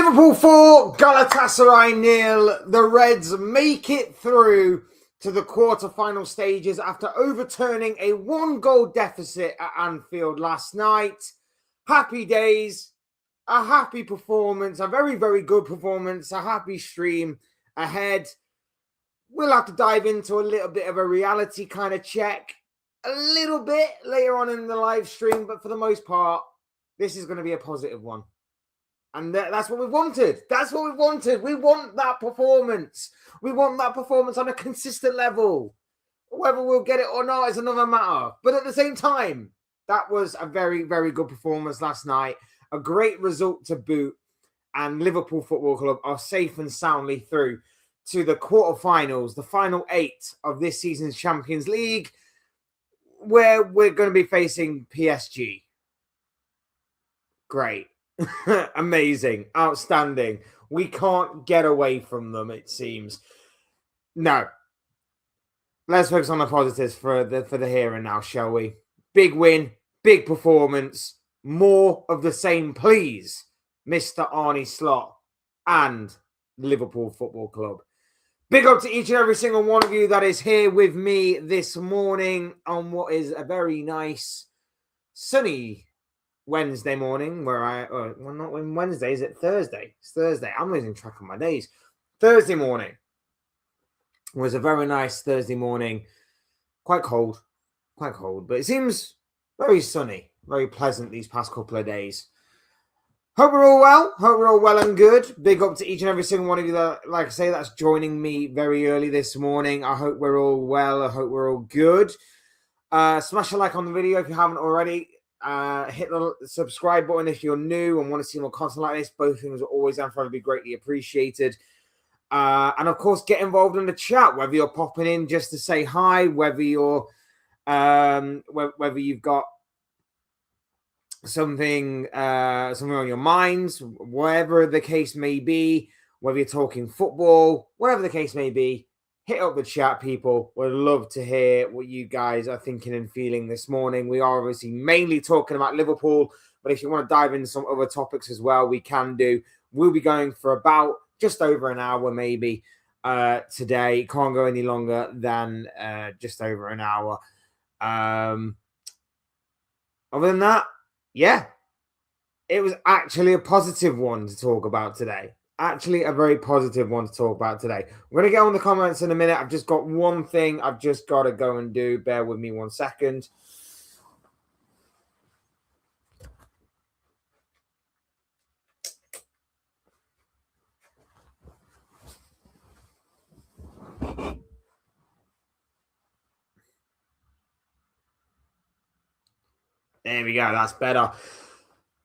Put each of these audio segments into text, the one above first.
Liverpool 4, Galatasaray 0. The Reds make it through to the quarter-final stages after overturning a one-goal deficit at Anfield last night. Happy days, a happy performance, a very, very good performance, a happy stream ahead. We'll have to dive into a little bit of a reality kind of check a little bit later on in the live stream, but for the most part, this is going to be a positive one. And that's what we wanted. That's what we wanted. We want that performance. We want that performance on a consistent level. Whether we'll get it or not is another matter. But at the same time, that was a very, very good performance last night. A great result to boot. And Liverpool Football Club are safe and soundly through to the quarterfinals, the final 8 of this season's Champions League, where we're going to be facing PSG. Great. Amazing. Outstanding. We can't get away from them, it seems. No. Let's focus on the positives for the here and now, shall we? Big win, big performance. More of the same, please, Mr. Arne Slot and Liverpool Football Club. Big up to each and every single one of you that is here with me this morning on what is a very nice, sunny Wednesday morning, not Wednesday, is it Thursday? It's Thursday. I'm losing track of my days. Thursday morning was a very nice Thursday morning. Quite cold, but it seems very sunny, very pleasant these past couple of days. Hope we're all well. Hope we're all well and good. Big up to each and every single one of you that, like I say, that's joining me very early this morning. I hope we're all well. I hope we're all good. Smash a like on the video if you haven't already. Hit the subscribe button if you're new and want to see more content like this. Both things are always and forever be greatly appreciated. And of course, get involved in the chat, whether you're popping in just to say hi, whether you're whether you've got something on your minds, whatever the case may be, whether you're talking football, whatever the case may be. Hit up the chat, people. We'd love to hear what you guys are thinking and feeling this morning. We are obviously mainly talking about Liverpool, but if you want to dive into some other topics as well, we can do. We'll be going for about just over an hour maybe today. Can't go any longer than just over an hour. Other than that, yeah, it was actually a positive one to talk about today. Actually, a very positive one to talk about today. We're going to get on the comments in a minute. I've just got one thing I've just got to go and do. Bear with me 1 second. There we go. That's better.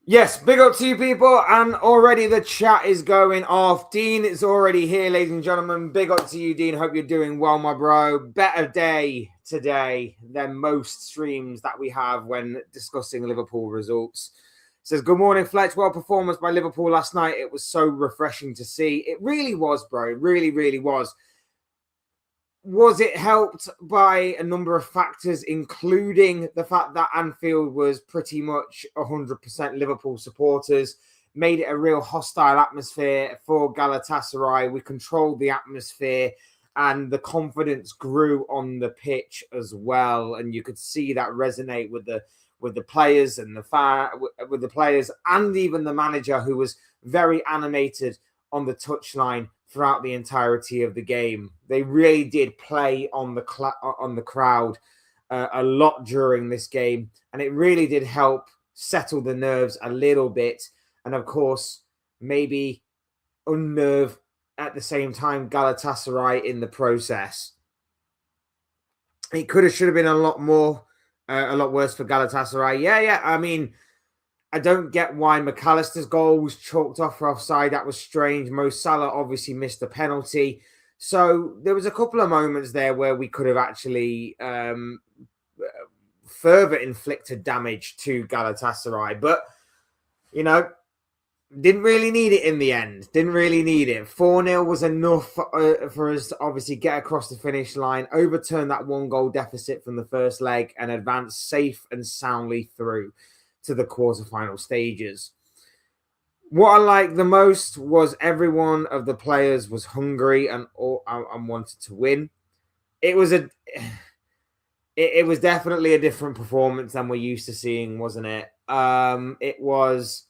Yes, big up to you people, and already the chat is going off. Dean is already here, ladies and gentlemen. Big up to you, Dean. Hope you're doing well, my bro. Better day today than most streams that we have when discussing Liverpool results. Says, good morning, Fletch. Well, performance by Liverpool last night. It was so refreshing to see. It really was, bro. It really, really was. Was it helped by a number of factors, including the fact that Anfield was pretty much 100% Liverpool supporters, made it a real hostile atmosphere for Galatasaray. We controlled the atmosphere and the confidence grew on the pitch as well. And you could see that resonate with the players and with the players and even the manager, who was very animated on the touchline throughout the entirety of the game. They really did play on the crowd a lot during this game, and it really did help settle the nerves a little bit, and of course maybe unnerve at the same time Galatasaray in the process. It should have been a lot worse for Galatasaray. Yeah. I mean, I don't get why McAllister's goal was chalked off for offside. That was strange. Mo Salah obviously missed a penalty. So there was a couple of moments there where we could have actually further inflicted damage to Galatasaray. But, didn't really need it in the end. Didn't really need it. 4-0 was enough for us to obviously get across the finish line, overturn that one-goal deficit from the first leg, and advance safe and soundly through to the quarterfinal stages. What I liked the most was every one of the players was hungry and wanted to win. It was it was definitely a different performance than we're used to seeing, wasn't it? It was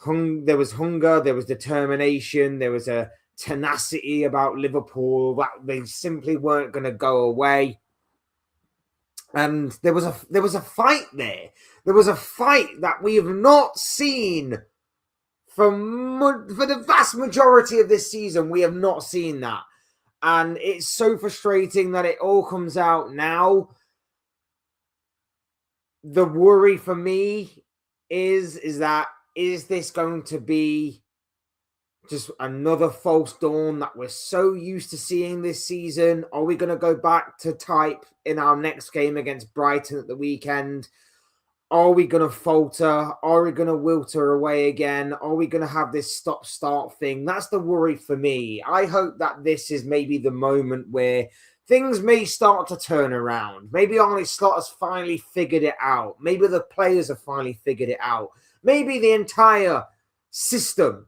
there was hunger, there was determination, there was a tenacity about Liverpool that they simply weren't going to go away. And there was a fight there. There was a fight that we have not seen for the vast majority of this season. We have not seen that. And it's so frustrating that it all comes out now. The worry for me is this going to be just another false dawn that we're so used to seeing this season? Are we going to go back to type in our next game against Brighton at the weekend? Are we going to falter? Are we going to wilter away again? Are we going to have this stop-start thing? That's the worry for me. I hope that this is maybe the moment where things may start to turn around. Maybe Arne Slot has finally figured it out. Maybe the players have finally figured it out. Maybe the entire system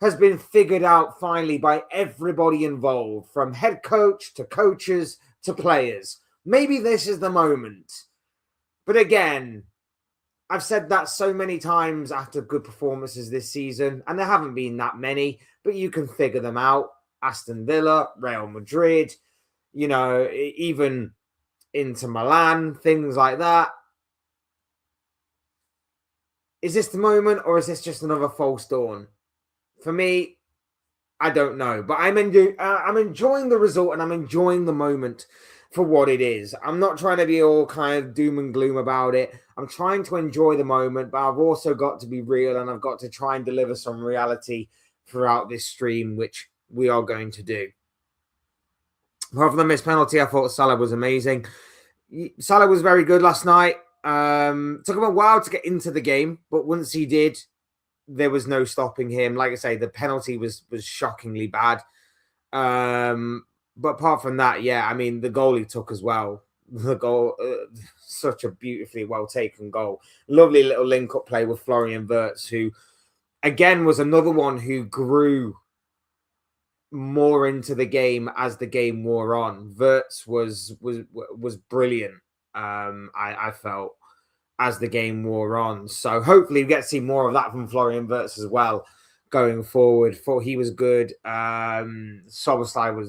has been figured out finally by everybody involved, from head coach to coaches to players. Maybe this is the moment. But again, I've said that so many times after good performances this season, and there haven't been that many, but you can figure them out. Aston Villa, Real Madrid, even Inter Milan, things like that. Is this the moment, or is this just another false dawn? For me, I don't know, but I'm enjoying the result and I'm enjoying the moment for what it is. I'm not trying to be all kind of doom and gloom about it. I'm trying to enjoy the moment, but I've also got to be real and I've got to try and deliver some reality throughout this stream, which we are going to do. Apart from the missed penalty, I thought Salah was amazing. Salah was very good last night. Took him a while to get into the game, but once he did, there was no stopping him. Like I say, the penalty was shockingly bad. But apart from that, yeah, I mean, the goal he took as well. The goal, such a beautifully well taken goal. Lovely little link up play with Florian Wirtz, who again was another one who grew more into the game as the game wore on. Wirtz was brilliant. I felt, as the game wore on. So hopefully we get to see more of that from Florian Wirtz as well going forward. Thought he was good. Szoboszlai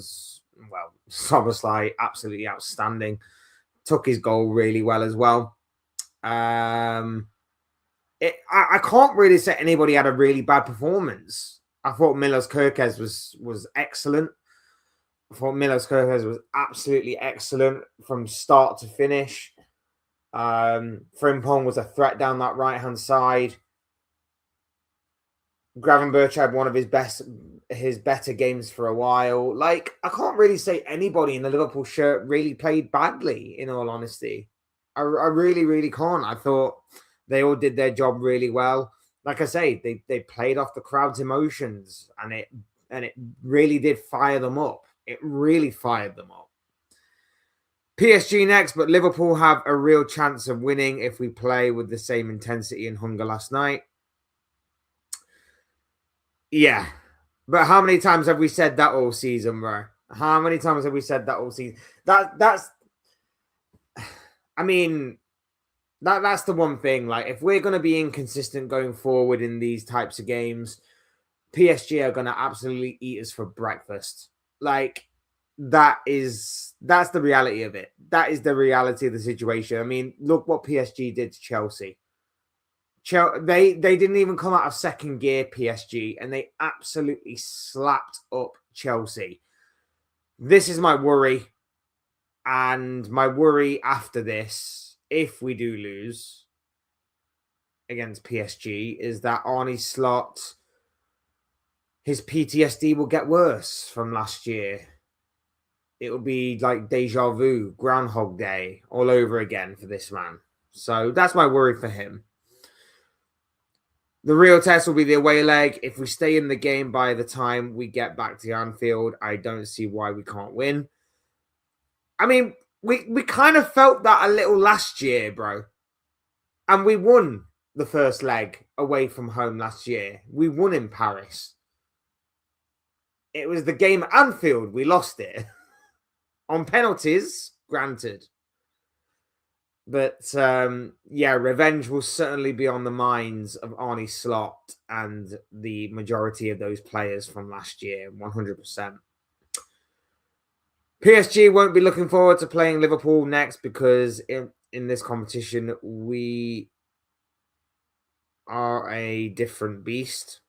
absolutely outstanding. Took his goal really well as well. I can't really say anybody had a really bad performance. I thought Milos Kerkez was excellent. I thought Milos Kerkez was absolutely excellent from start to finish. Frimpong was a threat down that right-hand side. Gravenberch had one of his better games for a while. Like, I can't really say anybody in the Liverpool shirt really played badly, in all honesty. I really, really can't. I thought they all did their job really well. Like I say, they played off the crowd's emotions, and it really did fire them up. It really fired them up. PSG next, but Liverpool have a real chance of winning if we play with the same intensity and hunger last night. Yeah. But how many times have we said that all season, bro? How many times have we said that all season? That's the one thing. Like, if we're going to be inconsistent going forward in these types of games, PSG are going to absolutely eat us for breakfast. Like, that's the reality of it. That is the reality of the situation. I mean, look what PSG did to Chelsea. They didn't even come out of second gear, PSG, and they absolutely slapped up Chelsea. This is my worry. And my worry after this, if we do lose against PSG, is that Arne Slot, his PTSD will get worse from last year. It will be like deja vu, Groundhog Day, all over again for this man. So that's my worry for him. The real test will be the away leg. If we stay in the game by the time we get back to Anfield, I don't see why we can't win. I mean, we kind of felt that a little last year, bro. And we won the first leg away from home last year. We won in Paris. It was the game at Anfield. We lost it. On penalties, granted. But revenge will certainly be on the minds of Arne Slot and the majority of those players from last year, 100%. PSG won't be looking forward to playing Liverpool next because in this competition, we are a different beast.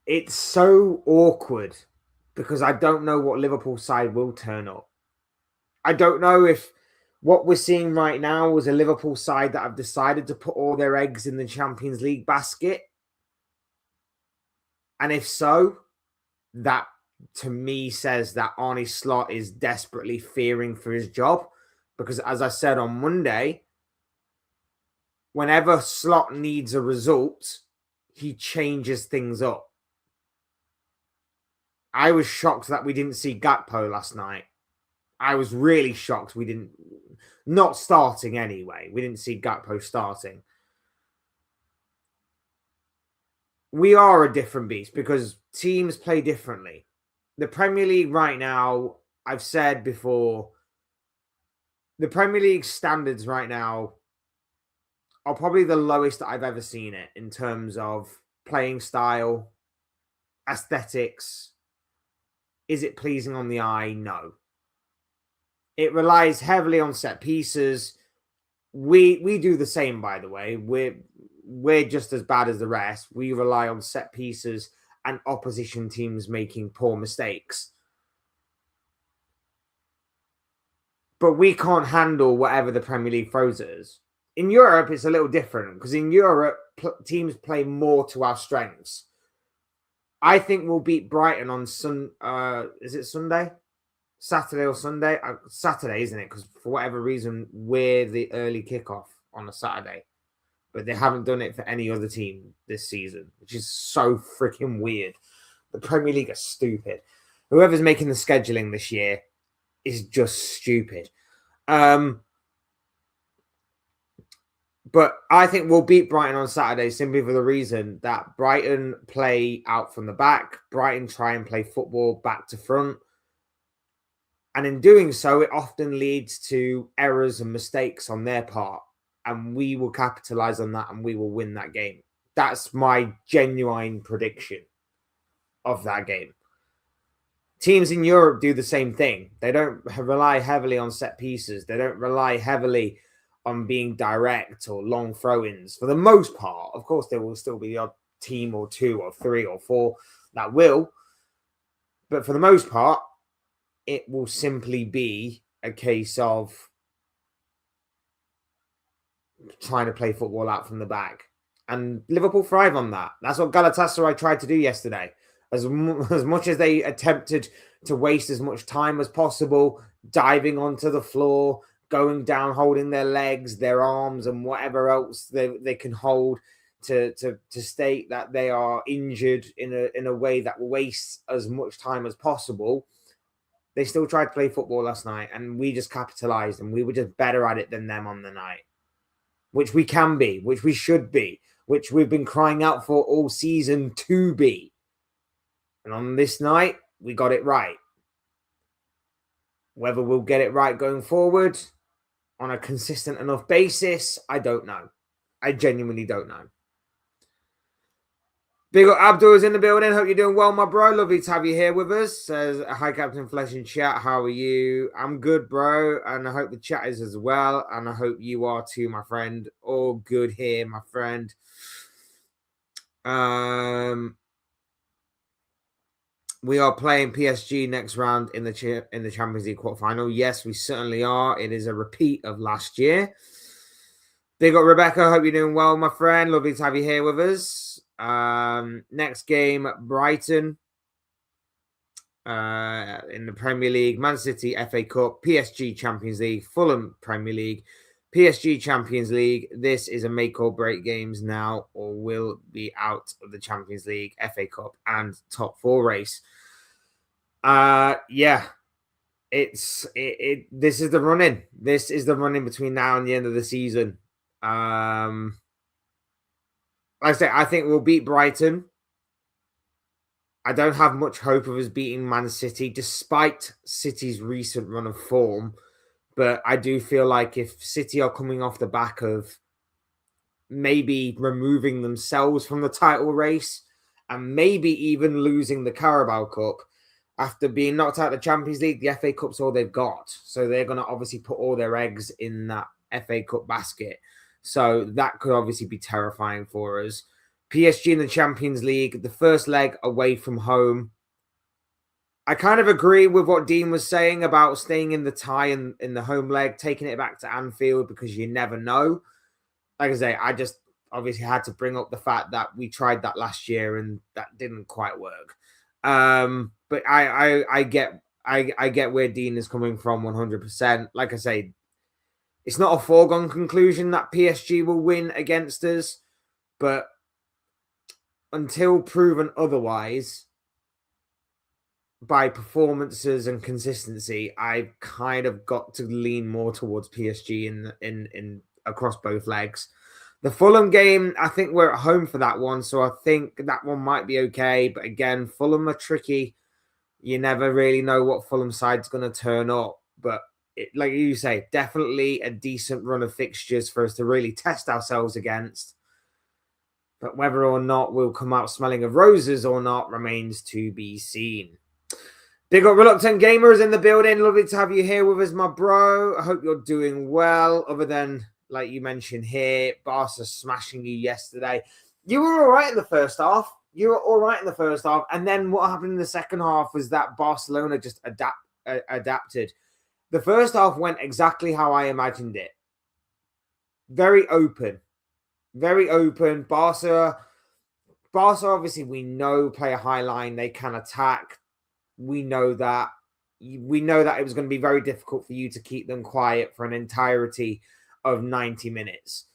It's so awkward because I don't know what Liverpool side will turn up. I don't know if what we're seeing right now is a Liverpool side that have decided to put all their eggs in the Champions League basket. And if so, that to me says that Arne Slot is desperately fearing for his job. Because as I said on Monday, whenever Slot needs a result, he changes things up. I was shocked that we didn't see Gakpo last night. I was really shocked we didn't, not starting anyway. We didn't see Gakpo starting. We are a different beast because teams play differently. The Premier League right now, I've said before, the Premier League standards right now are probably the lowest that I've ever seen it in terms of playing style, aesthetics. Is it pleasing on the eye? No. It relies heavily on set pieces. We do the same, by the way. We're just as bad as the rest. We rely on set pieces and opposition teams making poor mistakes. But we can't handle whatever the Premier League throws at us. In Europe, it's a little different because in Europe, teams play more to our strengths. I think we'll beat Brighton on is it Sunday? Saturday or Sunday? Saturday, isn't it? Because for whatever reason, we're the early kickoff on a Saturday. But they haven't done it for any other team this season, which is so freaking weird. The Premier League are stupid. Whoever's making the scheduling this year is just stupid. But I think we'll beat Brighton on Saturday simply for the reason that Brighton play out from the back. Brighton try and play football back to front. And in doing so, it often leads to errors and mistakes on their part. And we will capitalize on that and we will win that game. That's my genuine prediction of that game. Teams in Europe do the same thing. They don't rely heavily on set pieces. They don't rely heavily on being direct or long throw-ins. For the most part, of course, there will still be the odd team or two or three or four that will. But for the most part, it will simply be a case of trying to play football out from the back. And Liverpool thrive on that. That's what Galatasaray tried to do yesterday. As much as they attempted to waste as much time as possible, diving onto the floor, going down, holding their legs, their arms, and whatever else they can hold to state that they are injured in a way that wastes as much time as possible. They still tried to play football last night, and we just capitalized, and we were just better at it than them on the night, which we can be, which we should be, which we've been crying out for all season to be. And on this night, we got it right. Whether we'll get it right going forward on a consistent enough basis, I don't know. I genuinely don't know. Big up Abdul is in the building. Hope you're doing well, my bro. Lovely to have you here with us. Says, hi, Captain Flesh in chat. How are you? I'm good, bro. And I hope the chat is as well. And I hope you are too, my friend. All good here, my friend. We are playing PSG next round in the Champions League quarterfinal. Yes, we certainly are. It is a repeat of last year. Big up Rebecca. Hope you're doing well, my friend. Lovely to have you here with us. Next game, Brighton in the Premier League, Man City FA Cup, PSG Champions League, Fulham Premier League, PSG Champions League. This is a make or break games now, or will be out of the Champions League, FA Cup, and top four race. Yeah, This is the run-in. This is the run-in between now and the end of the season. Like I say, I think we'll beat Brighton. I don't have much hope of us beating Man City, despite City's recent run of form. But I do feel like if City are coming off the back of maybe removing themselves from the title race and maybe even losing the Carabao Cup after being knocked out of the Champions League, the FA Cup's all they've got. So they're going to obviously put all their eggs in that FA Cup basket. So that could obviously be terrifying for us. PSG in the Champions League, the first leg away from home. I kind of agree with what Dean was saying about staying in the tie in the home leg, taking it back to Anfield because you never know. Like I say, I just obviously had to bring up the fact that we tried that last year and that didn't quite work. But I get where Dean is coming from 100%. Like I say, it's not a foregone conclusion that PSG will win against us, but until proven otherwise by performances and consistency, I've kind of got to lean more towards PSG in across both legs. The Fulham game, I think we're at home for that one, so I think that one might be okay. But again, Fulham are tricky. You never really know what Fulham side's going to turn up. But like you say, definitely a decent run of fixtures for us to really test ourselves against. But whether or not we'll come out smelling of roses or not remains to be seen. Big up Reluctant Gamers in the building. Lovely to have you here with us, my bro. I hope you're doing well, other than, like you mentioned here, Barca smashing you yesterday. You were all right in the first half. And then what happened in the second half was that Barcelona just adapted. The first half went exactly how I imagined it. Very open. Barca, obviously, we know play a high line. They can attack. We know that. We know that it was going to be very difficult for you to keep them quiet for an entirety of 90 minutes.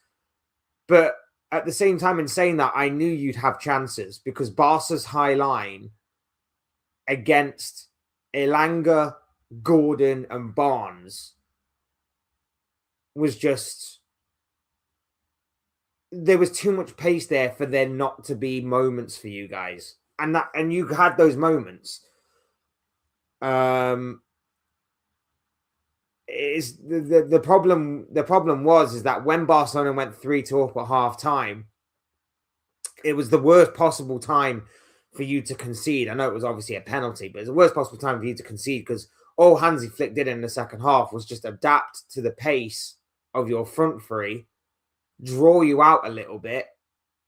But at the same time, in saying that, I knew you'd have chances because Barca's high line against Elanga, Gordon, and Barnes was just... There was too much pace there for there not to be moments for you guys. And you had those moments. Is the problem was that when Barcelona went 3-2 up at half time, it was the worst possible time for you to concede. I know it was obviously a penalty, but it's the worst possible time for you to concede because all Hansi Flick did in the second half was just adapt to the pace of your front three, draw you out a little bit,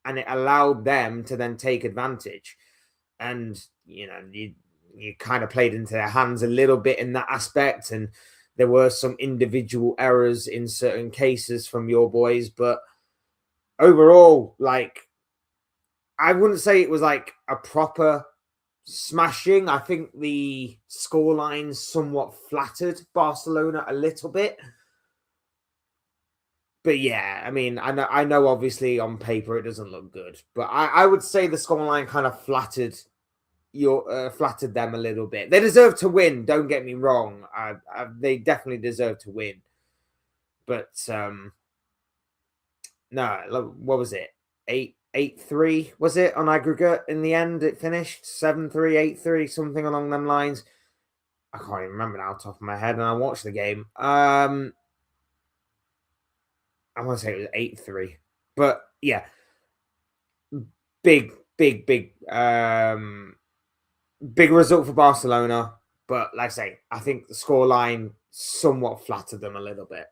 and it allowed them to then take advantage. And, you know, you kind of played into their hands a little bit in that aspect. And there were some individual errors in certain cases from your boys. But overall, like, I wouldn't say it was like a proper smashing. I think the scoreline somewhat flattered Barcelona a little bit. But yeah, I mean, I know obviously on paper it doesn't look good, but I would say the scoreline kind of flattered them a little bit. They deserve to win, don't get me wrong. They definitely deserve to win. But no, what was it? 8-3 was it on aggregate in the end? It finished 7-3, 8-3, something along them lines. I can't even remember now off the top of my head, and I watched the game. I want to say it was 8-3. But yeah, big result for Barcelona. But like I say, I think the scoreline somewhat flattered them a little bit.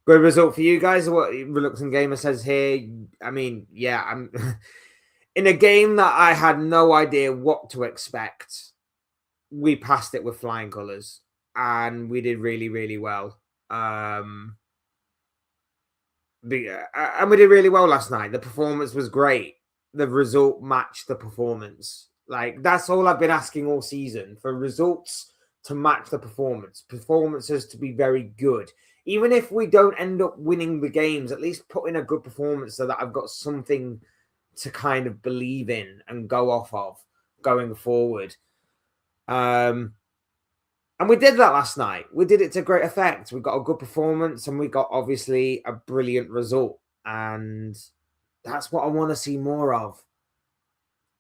Good result for you guys. What Reluctant Gamer says here. I mean, yeah, I'm in a game that I had no idea what to expect. We passed it with flying colours, and we did really, really well. And we did really well last night. The performance was great. The result matched the performance. Like, that's all I've been asking all season, for results to match the performance. Performances to be very good. Even if we don't end up winning the games, at least put in a good performance so that I've got something to kind of believe in and go off of going forward. And we did that last night. We did it to great effect. We got a good performance and we got obviously a brilliant result. And that's what I want to see more of.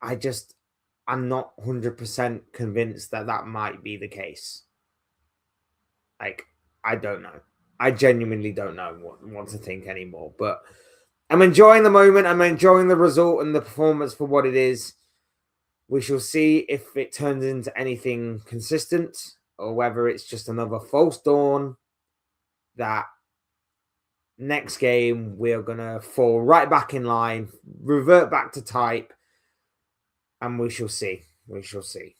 I'm not 100% convinced that that might be the case. Like, I don't know. I genuinely don't know what to think anymore. But I'm enjoying the moment. I'm enjoying the result and the performance for what it is. We shall see if it turns into anything consistent or whether it's just another false dawn that next game we're going to fall right back in line, revert back to type, and we shall see. We shall see.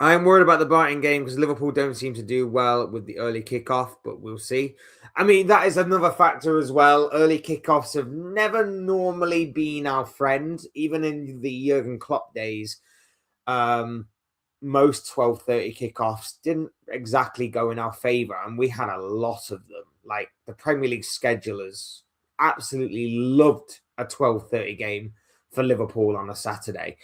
I'm worried about the Brighton game because Liverpool don't seem to do well with the early kickoff, but we'll see. I mean, that is another factor as well. Early kickoffs have never normally been our friend, even in the Jurgen Klopp days. Most 12:30 kickoffs didn't exactly go in our favor, and we had a lot of them. Like the Premier League schedulers absolutely loved a 12:30 game for Liverpool on a Saturday.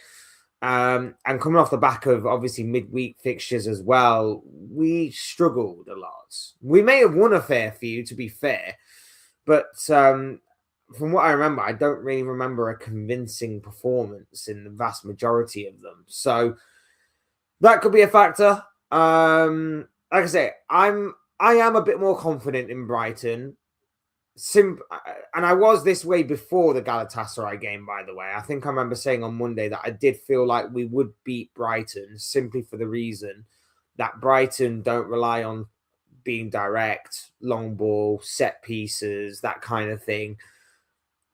And coming off the back of obviously midweek fixtures as well, we struggled a lot. We may have won a fair few, to be fair, but from what I remember, I don't really remember a convincing performance in the vast majority of them. So that could be a factor. Like I say, I am a bit more confident in Brighton. And I was this way before the Galatasaray game, by the way. I think I remember saying on Monday that I did feel like we would beat Brighton simply for the reason that Brighton don't rely on being direct, long ball, set pieces, that kind of thing.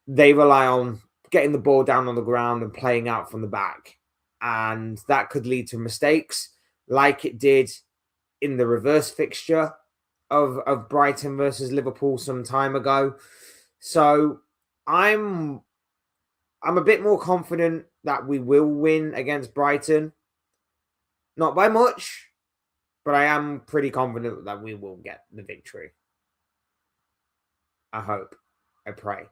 They rely on getting the ball down on the ground and playing out from the back. And that could lead to mistakes like it did in the reverse fixture of Brighton versus Liverpool some time ago. So I'm a bit more confident that we will win against Brighton. Not by much, but I am pretty confident that we will get the victory. I hope. I pray.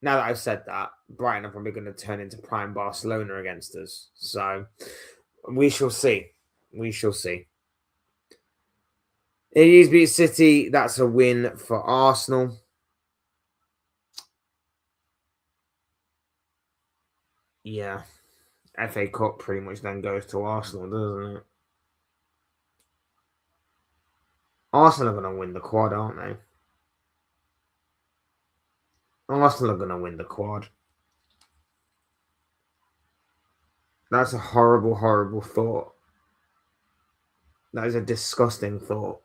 Now that I've said that, Brighton are probably going to turn into prime Barcelona against us. So we shall see. We shall see. It beat City. That's a win for Arsenal. Yeah. FA Cup pretty much then goes to Arsenal, doesn't it? Arsenal are going to win the quad, aren't they? Arsenal are going to win the quad. That's a horrible, horrible thought. That is a disgusting thought.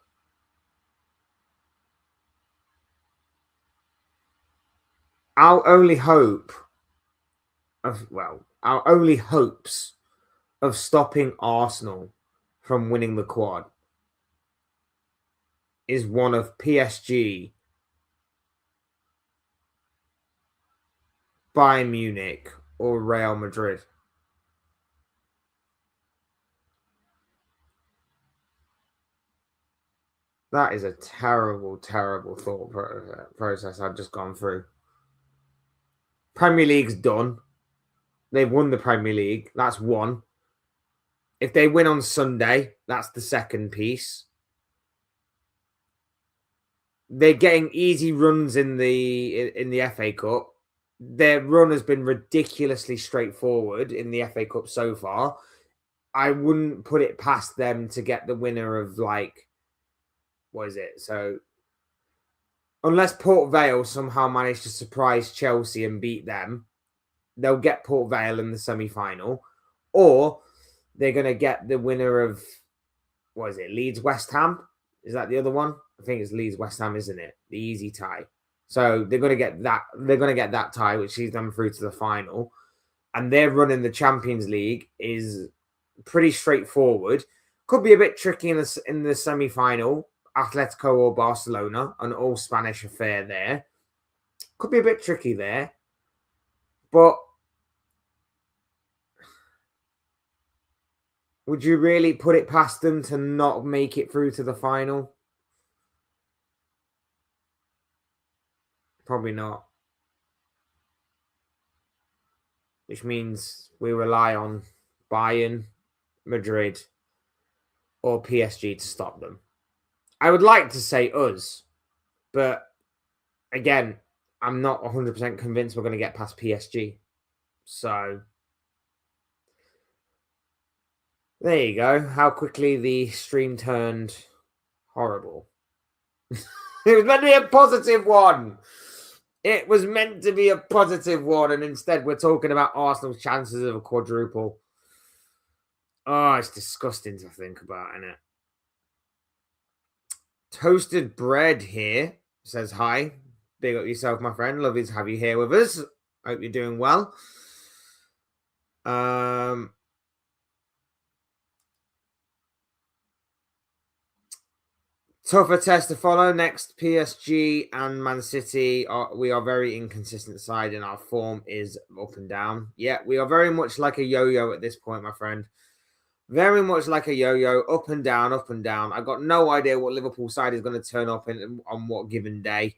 Our only hope our only hopes of stopping Arsenal from winning the quad is one of PSG, Bayern Munich, or Real Madrid. That is a terrible, terrible thought process I've just gone through. Premier League's done. They've won the Premier League. That's one. If they win on Sunday, that's the second piece. They're getting easy runs in the FA Cup. Their run has been ridiculously straightforward in the FA Cup so far. I wouldn't put it past them to get the winner of what is it? So unless Port Vale somehow manage to surprise Chelsea and beat them, they'll get Port Vale in the semi-final, or they're going to get the winner of, what is it, Leeds West Ham? Is that the other one? I think it's Leeds West Ham, isn't it? The easy tie. So they're going to get that. They're going to get that tie, which sees them through to the final. And their run in the Champions League is pretty straightforward. Could be a bit tricky in the semi-final. Atletico or Barcelona, an all Spanish affair there. Could be a bit tricky there. But would you really put it past them to not make it through to the final? Probably not. Which means we rely on Bayern, Madrid, or PSG to stop them. I would like to say us, but again, I'm not 100% convinced we're going to get past PSG. So there you go. How quickly the stream turned horrible. It was meant to be a positive one. It was meant to be a positive one, and instead we're talking about Arsenal's chances of a quadruple. Oh, it's disgusting to think about, isn't it? Toasted Bread here says hi. Big up yourself, my friend. Lovely to have you here with us. Hope you're doing well. Tougher test to follow. Next, PSG and Man City. We are very inconsistent side, and our form is up and down. Yeah, we are very much like a yo-yo at this point, my friend. Very much like a yo-yo, up and down, up and down. I got no idea what Liverpool side is going to turn up on what given day.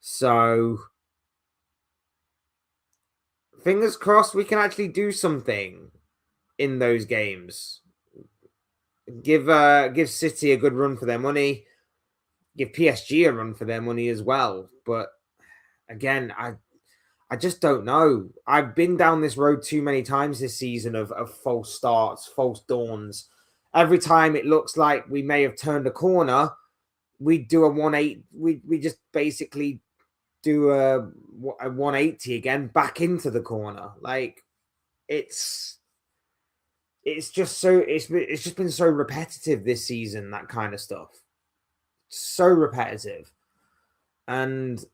So, fingers crossed we can actually do something in those games. Give City a good run for their money. Give PSG a run for their money as well. But again, I just don't know. I've been down this road too many times this season of false starts, false dawns. Every time it looks like we may have turned a corner, we do a 180. We just basically do a 180 again back into the corner. Like it's just been so repetitive this season, that kind of stuff. So repetitive. And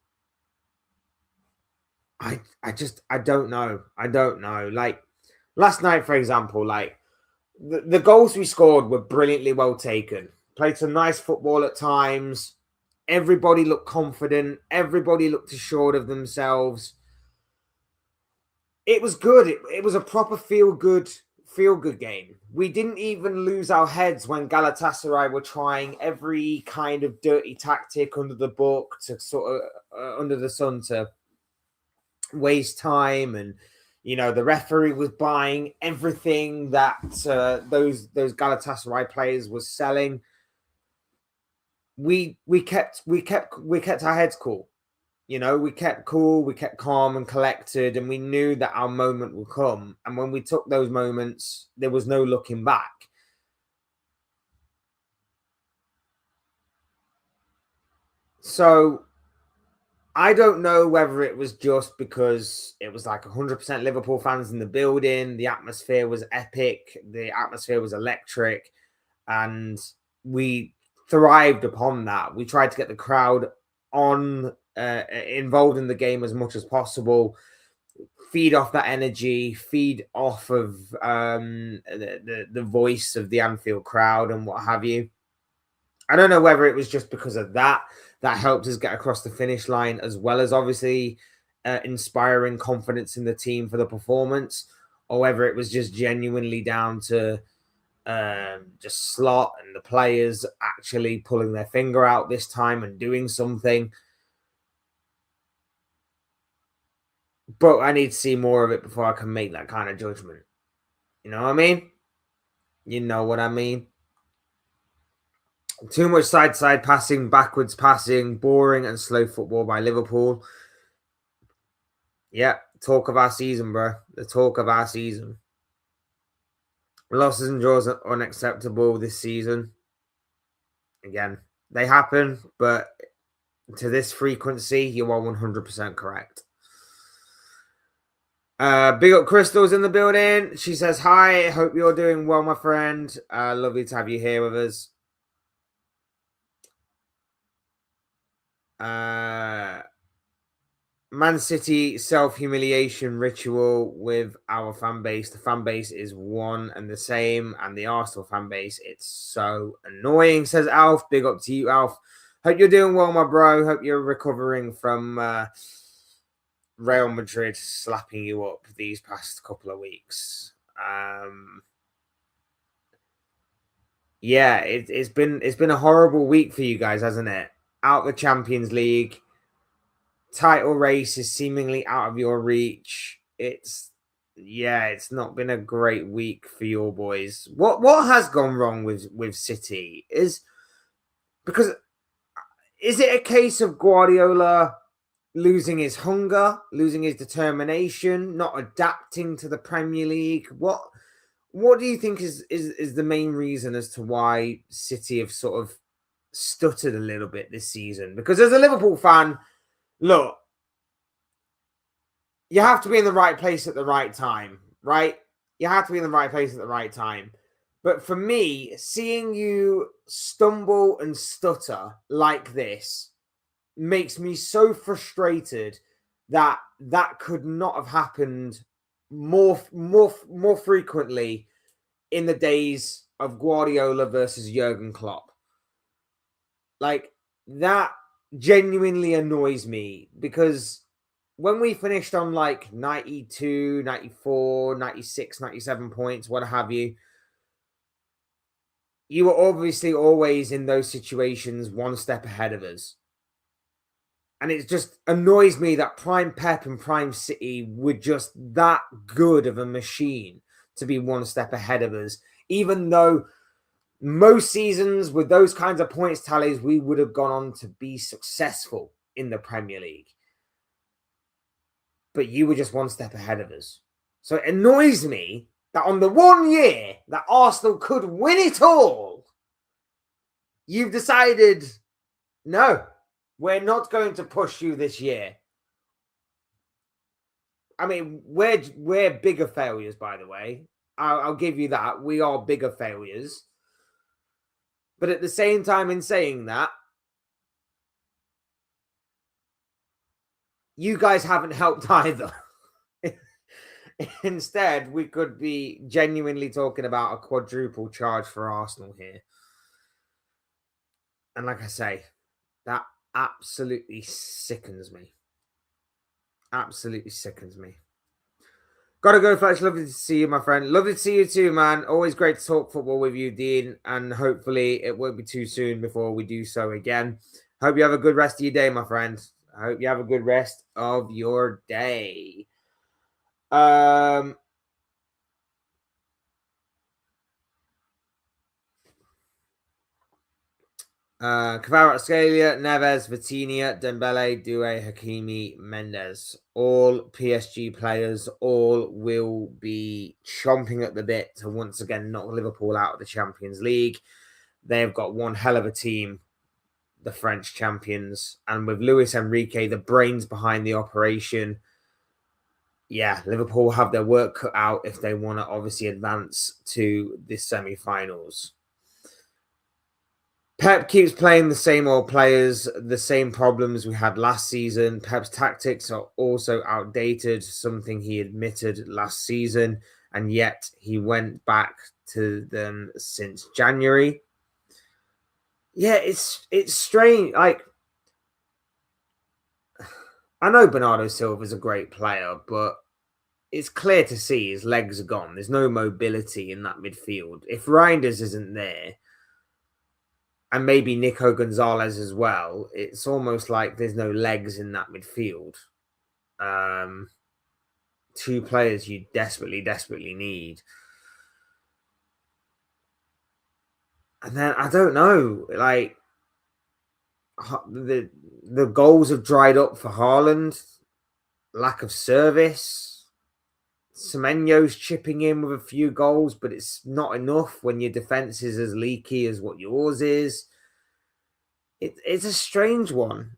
I don't know. I don't know. Like last night, for example, like the goals we scored were brilliantly well taken. Played some nice football at times. Everybody looked confident. Everybody looked assured of themselves. It was good. It was a proper feel good game. We didn't even lose our heads when Galatasaray were trying every kind of dirty tactic under the book to sort of under the sun to waste time, and the referee was buying everything that those Galatasaray players was selling. We kept our heads cool. We kept cool, we kept calm and collected, and we knew that our moment would come. And when we took those moments, there was no looking back. So I don't know whether it was just because it was like 100% Liverpool fans in the building. The atmosphere was epic. The atmosphere was electric. And we thrived upon that. We tried to get the crowd involved in the game as much as possible. Feed off that energy. Feed off of the voice of the Anfield crowd and what have you. I don't know whether it was just because of that helped us get across the finish line, as well as obviously inspiring confidence in the team for the performance, or whether it was just genuinely down to just slot and the players actually pulling their finger out this time and doing something. But I need to see more of it before I can make that kind of judgment. You know what I mean? You know what I mean? Too much side passing, backwards passing, boring and slow football by Liverpool. Yeah, talk of our season, bro. The talk of our season. Losses and draws are unacceptable this season. Again, they happen, but to this frequency, you are 100% correct. Big up Crystal's in the building. She says, hi, hope you're doing well, my friend. Lovely to have you here with us. Man City self-humiliation ritual with our fan base. The fan base is one and the same, and the Arsenal fan base, it's so annoying, says Alf. Big up to you, Alf. Hope you're doing well, my bro. Hope you're recovering from Real Madrid slapping you up these past couple of weeks. Yeah, it's been a horrible week for you guys, hasn't it? Out the Champions League. Title race is seemingly out of your reach. It's Yeah, it's not been a great week for your boys. What has gone wrong with City is because is it a case of Guardiola losing his hunger, losing his determination, not adapting to the Premier League? What do you think is the main reason as to why City have sort of stuttered a little bit this season? Because as a Liverpool fan, look, you have to be in the right place at the right time, right? You have to be in the right place at the right time. But for me, seeing you stumble and stutter like this makes me so frustrated that that could not have happened more frequently in the days of Guardiola versus Jurgen Klopp. Like that genuinely annoys me because when we finished on like 92, 94, 96, 97 points, what have you, you were obviously always in those situations one step ahead of us. And it just annoys me that Prime Pep and Prime City were just that good of a machine to be one step ahead of us, even though most seasons with those kinds of points tallies, we would have gone on to be successful in the Premier League. But you were just one step ahead of us. So it annoys me that on the 1 year that Arsenal could win it all, you've decided, no, we're not going to push you this year. I mean, we're bigger failures, by the way. I'll give you that. We are bigger failures. But at the same time, in saying that, you guys haven't helped either. Instead, we could be genuinely talking about a quadruple charge for Arsenal here. And like I say, that absolutely sickens me. Absolutely sickens me. Gotta go, Fletch. Lovely to see you, my friend. Lovely to see you too, man. Always great to talk football with you, Dean. And hopefully it won't be too soon before we do so again. Hope you have a good rest of your day, my friend. I hope you have a good rest of your day. Kvara Scalia, Neves, Vitinha, Dembele, Doué, Hakimi, Mendes. All PSG players, all will be chomping at the bit to once again knock Liverpool out of the Champions League. They've got one hell of a team, the French champions. And with Luis Enrique, the brains behind the operation, yeah, Liverpool have their work cut out if they want to obviously advance to the semi-finals. Pep keeps playing the same old players, the same problems we had last season. Pep's tactics are also outdated, something he admitted last season, and yet he went back to them since January. Yeah, it's strange. Like, I know Bernardo Silva is a great player, but it's clear to see his legs are gone. There's no mobility in that midfield. If Reinders isn't there, and maybe Nico Gonzalez as well, it's almost like there's no legs in that midfield. Two players you desperately need. And then, I don't know, like, the goals have dried up for Haaland. Lack of service. Semenyo's chipping in with a few goals, but it's not enough when your defense is as leaky as what yours is. It's a strange one.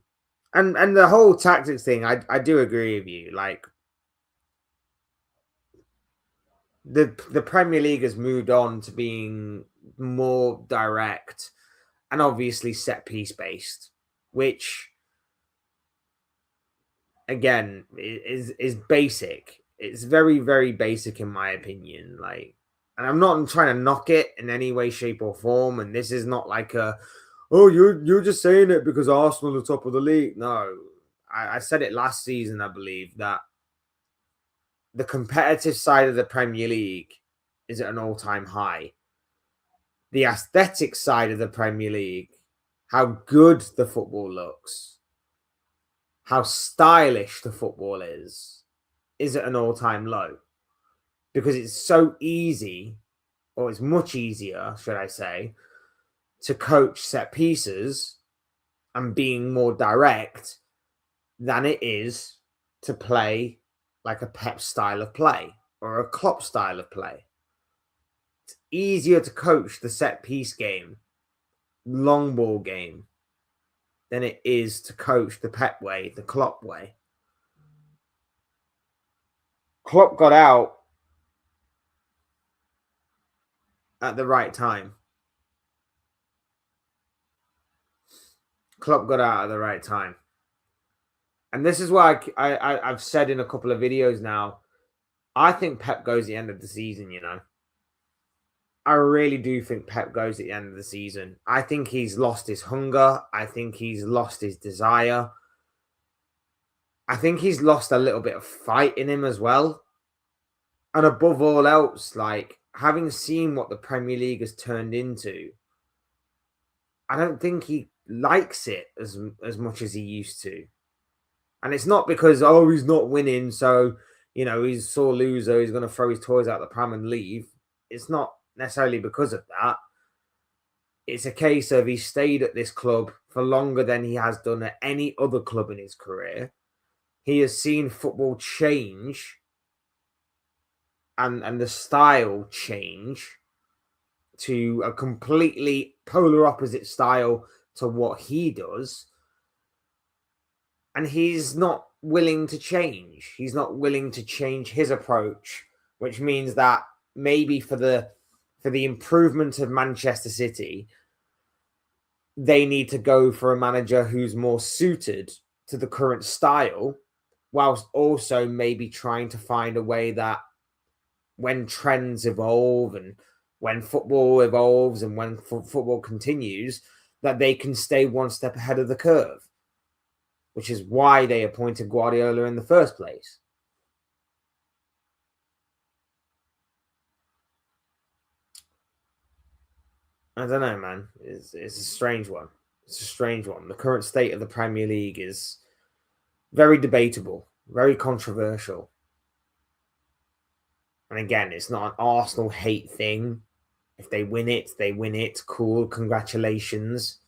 And the whole tactics thing, I do agree with you. Like, the Premier League has moved on to being more direct and obviously set piece based, which again is basic. It's very basic in my opinion. Like, and I'm not trying to knock it in any way, shape, or form. And this is not like you're just saying it because Arsenal are top of the league. No, I said it last season. I believe that the competitive side of the Premier League is at an all-time high. The aesthetic side of the Premier League, how good the football looks, how stylish the football is at an all-time low. because it's so easy, or it's much easier, should I say, to coach set pieces and being more direct than it is to play like a Pep style of play or a Klopp style of play. It's easier to coach the set piece game, long ball game, than it is to coach the Pep way, the Klopp way. Klopp got out at the right time. Klopp got out at the right time. And this is why I've said in a couple of videos now, I think Pep goes at the end of the season, you know. I really do think Pep goes at the end of the season. I think he's lost his hunger. I think he's lost his desire. I think he's lost a little bit of fight in him as well. And above all else, like, having seen what the Premier League has turned into, I don't think he likes it as much as he used to. And it's not because, oh, he's not winning, so, you know, he's a sore loser, he's going to throw his toys out the pram and leave. It's not necessarily because of that. It's a case of he stayed at this club for longer than he has done at any other club in his career. He has seen football change and the style change to a completely polar opposite style to what he does. And he's not willing to change. He's not willing to change his approach, which means that maybe for the improvement of Manchester City, they need to go for a manager who's more suited to the current style, whilst also maybe trying to find a way that when trends evolve and when football evolves and when football continues, that they can stay one step ahead of the curve, which is why they appointed Guardiola in the first place. I don't know, man. It's a strange one. It's a strange one. The current state of the Premier League is very debatable, very controversial. And again, it's not an Arsenal hate thing. If they win it, they win it. Cool, congratulations.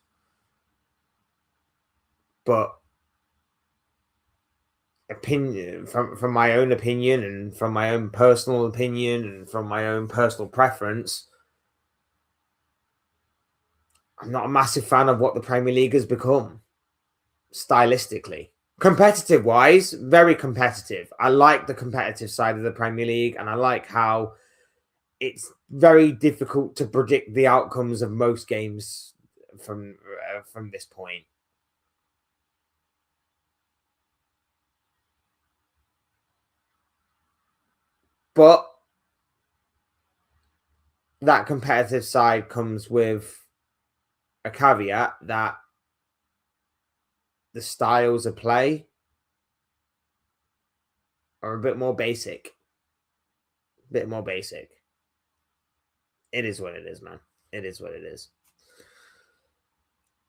But opinion from my own opinion and from my own personal opinion and from my own personal preference, I'm not a massive fan of what the Premier League has become stylistically. Competitive wise, very competitive. I like the competitive side of the Premier League, and I like how it's very difficult to predict the outcomes of most games from this point. But that competitive side comes with a caveat that the styles of play are a bit more basic. A bit more basic. It is what it is, man. It is what it is.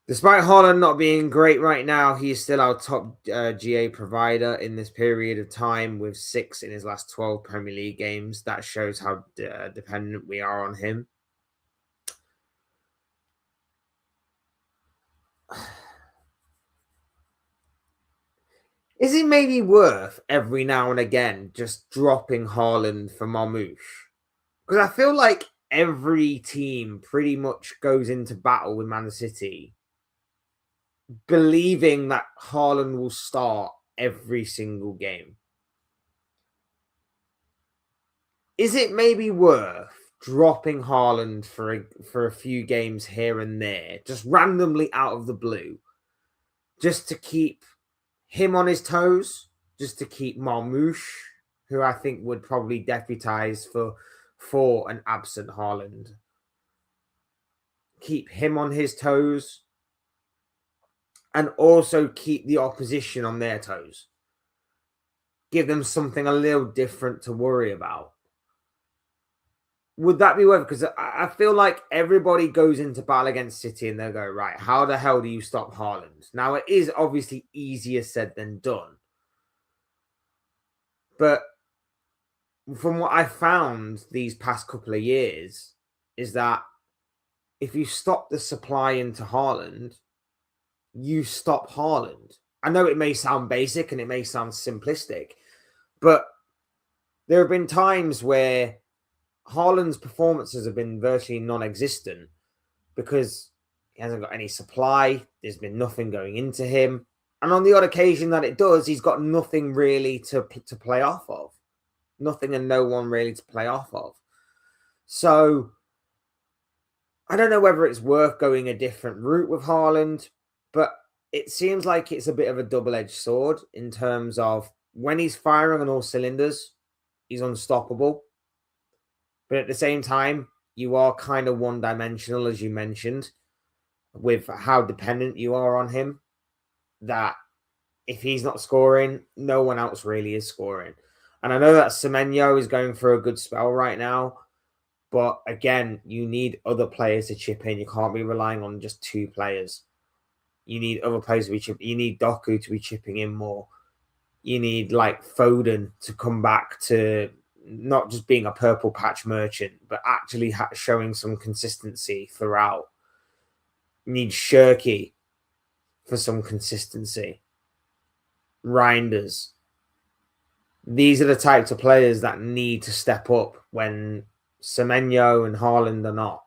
Despite Haaland not being great right now, he is still our top GA provider in this period of time with 6 in his last 12 Premier League games. That shows how dependent we are on him. Is it maybe worth every now and again just dropping Haaland for Marmoush? Because I feel like every team pretty much goes into battle with Man City believing that Haaland will start every single game. Is it maybe worth dropping Haaland for a few games here and there, just randomly out of the blue, just to keep him on his toes, just to keep Marmoush, who I think would probably deputise for an absent Haaland, keep him on his toes, and also keep the opposition on their toes. Give them something a little different to worry about. Would that be worth it? Because I feel like everybody goes into battle against City and they'll go, right, how the hell do you stop Haaland? Now, it is obviously easier said than done. But from what I found these past couple of years, is that if you stop the supply into Haaland, you stop Haaland. I know it may sound basic and it may sound simplistic, but there have been times where Haaland's performances have been virtually non-existent because he hasn't got any supply. There's been nothing going into him. And on the odd occasion that it does, he's got nothing really to play off of. Nothing and no one really to play off of. So I don't know whether it's worth going a different route with Haaland, but it seems like it's a bit of a double-edged sword in terms of when he's firing on all cylinders, he's unstoppable. But at the same time, you are kind of one-dimensional, as you mentioned, with how dependent you are on him, that if he's not scoring, no one else really is scoring. And I know that Semenyo is going for a good spell right now, but again, you need other players to chip in. You can't be relying on just two players. You need other players to be chipping. You need Doku to be chipping in more. You need like Foden to come back to not just being a purple patch merchant, but actually showing some consistency throughout. You need Shirky for some consistency. Reinders. These are the types of players that need to step up when Semenyo and Haaland are not.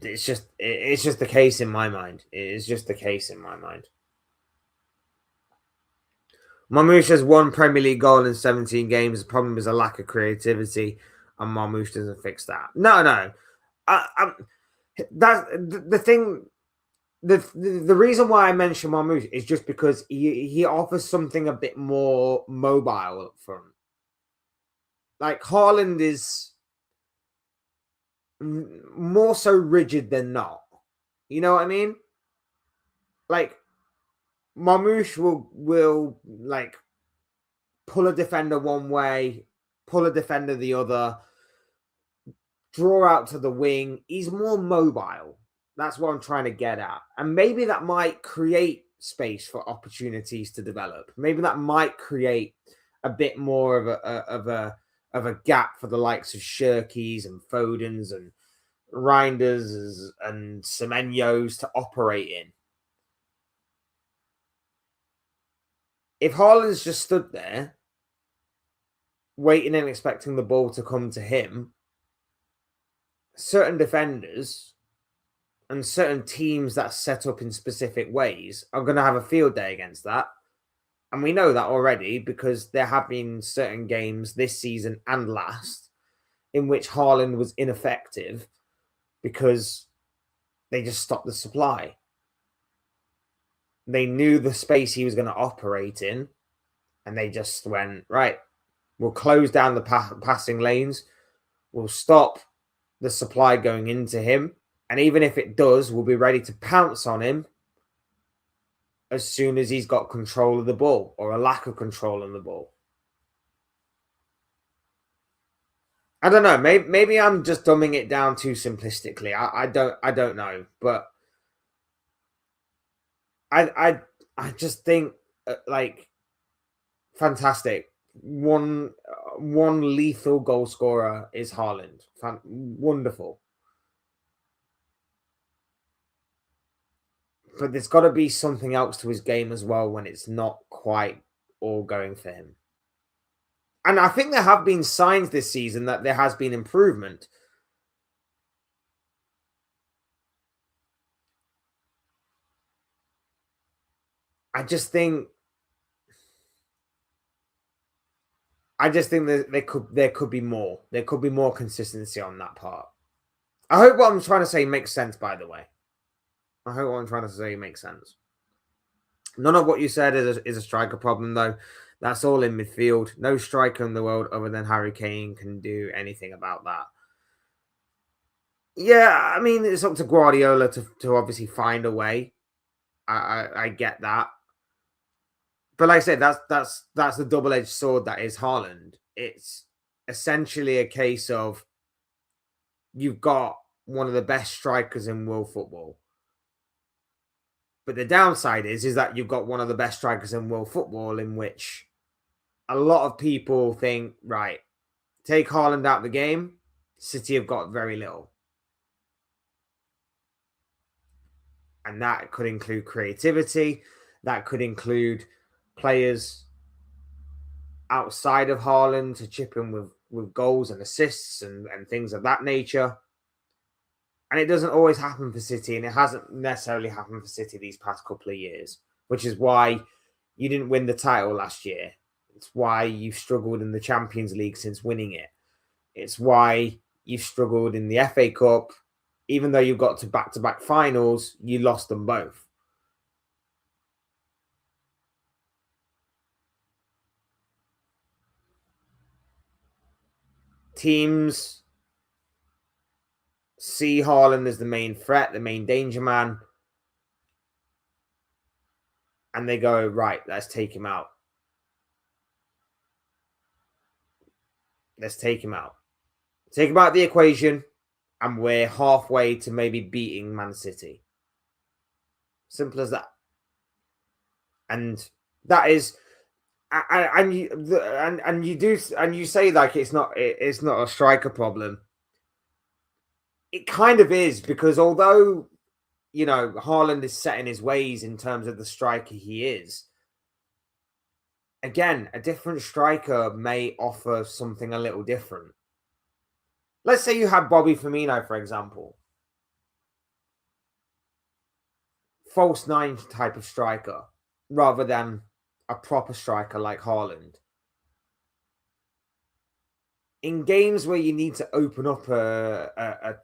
It's just the case in my mind. It is just the case in my mind. Marmoush has one Premier League goal in 17 games. The problem is a lack of creativity, and Marmoush doesn't fix that. No. That's the thing. The reason why I mention Marmoush is just because he offers something a bit more mobile up front. Like Haaland is more so rigid than not. You know what I mean? Like Marmoush will like pull a defender one way, pull a defender the other, draw out to the wing. He's more mobile. That's what I'm trying to get at. And maybe that might create space for opportunities to develop. Maybe that might create a bit more of a gap for the likes of Shirkies and Fodens and Reinders and Semenyos to operate in. If Haaland's just stood there, waiting and expecting the ball to come to him, certain defenders and certain teams that set up in specific ways are going to have a field day against that. And we know that already because there have been certain games this season and last in which Haaland was ineffective because they just stopped the supply. They knew the space he was going to operate in, and they just went, right, we'll close down the passing lanes. We'll stop the supply going into him. And even if it does, we'll be ready to pounce on him as soon as he's got control of the ball or a lack of control on the ball. I don't know. Maybe I'm just dumbing it down too simplistically. I don't know, but I just think like fantastic. One lethal goal scorer is Haaland. Wonderful. But there's got to be something else to his game as well when it's not quite all going for him. And I think there have been signs this season that there has been improvement. I just think that there could be more. There could be more consistency on that part. I hope what I'm trying to say makes sense, by the way. I hope what I'm trying to say makes sense. None of what you said is a striker problem, though. That's all in midfield. No striker in the world other than Harry Kane can do anything about that. Yeah, I mean, it's up to Guardiola to obviously find a way. I get that. But like I said, that's the double-edged sword that is Haaland. It's essentially a case of you've got one of the best strikers in world football. But the downside is that you've got one of the best strikers in world football, in which a lot of people think, right, take Haaland out of the game, City have got very little. And that could include creativity. That could include players outside of Haaland to chip in with goals and assists and things of that nature. And it doesn't always happen for City, and it hasn't necessarily happened for City these past couple of years, which is why you didn't win the title last year. It's why you've struggled in the Champions League since winning it. It's why you've struggled in the FA Cup. Even though you've got to back-to-back finals, you lost them both. Teams see Haaland as the main threat, the main danger man, and they go, right, let's take him out. Let's take him out. Take him out of the equation, and we're halfway to maybe beating Man City. Simple as that. And that is, and you say like it's not a striker problem. It kind of is, because although, you know, Haaland is set in his ways in terms of the striker he is, again, a different striker may offer something a little different. Let's say you had Bobby Firmino, for example. False nine type of striker, rather than a proper striker like Haaland. In games where you need to open up a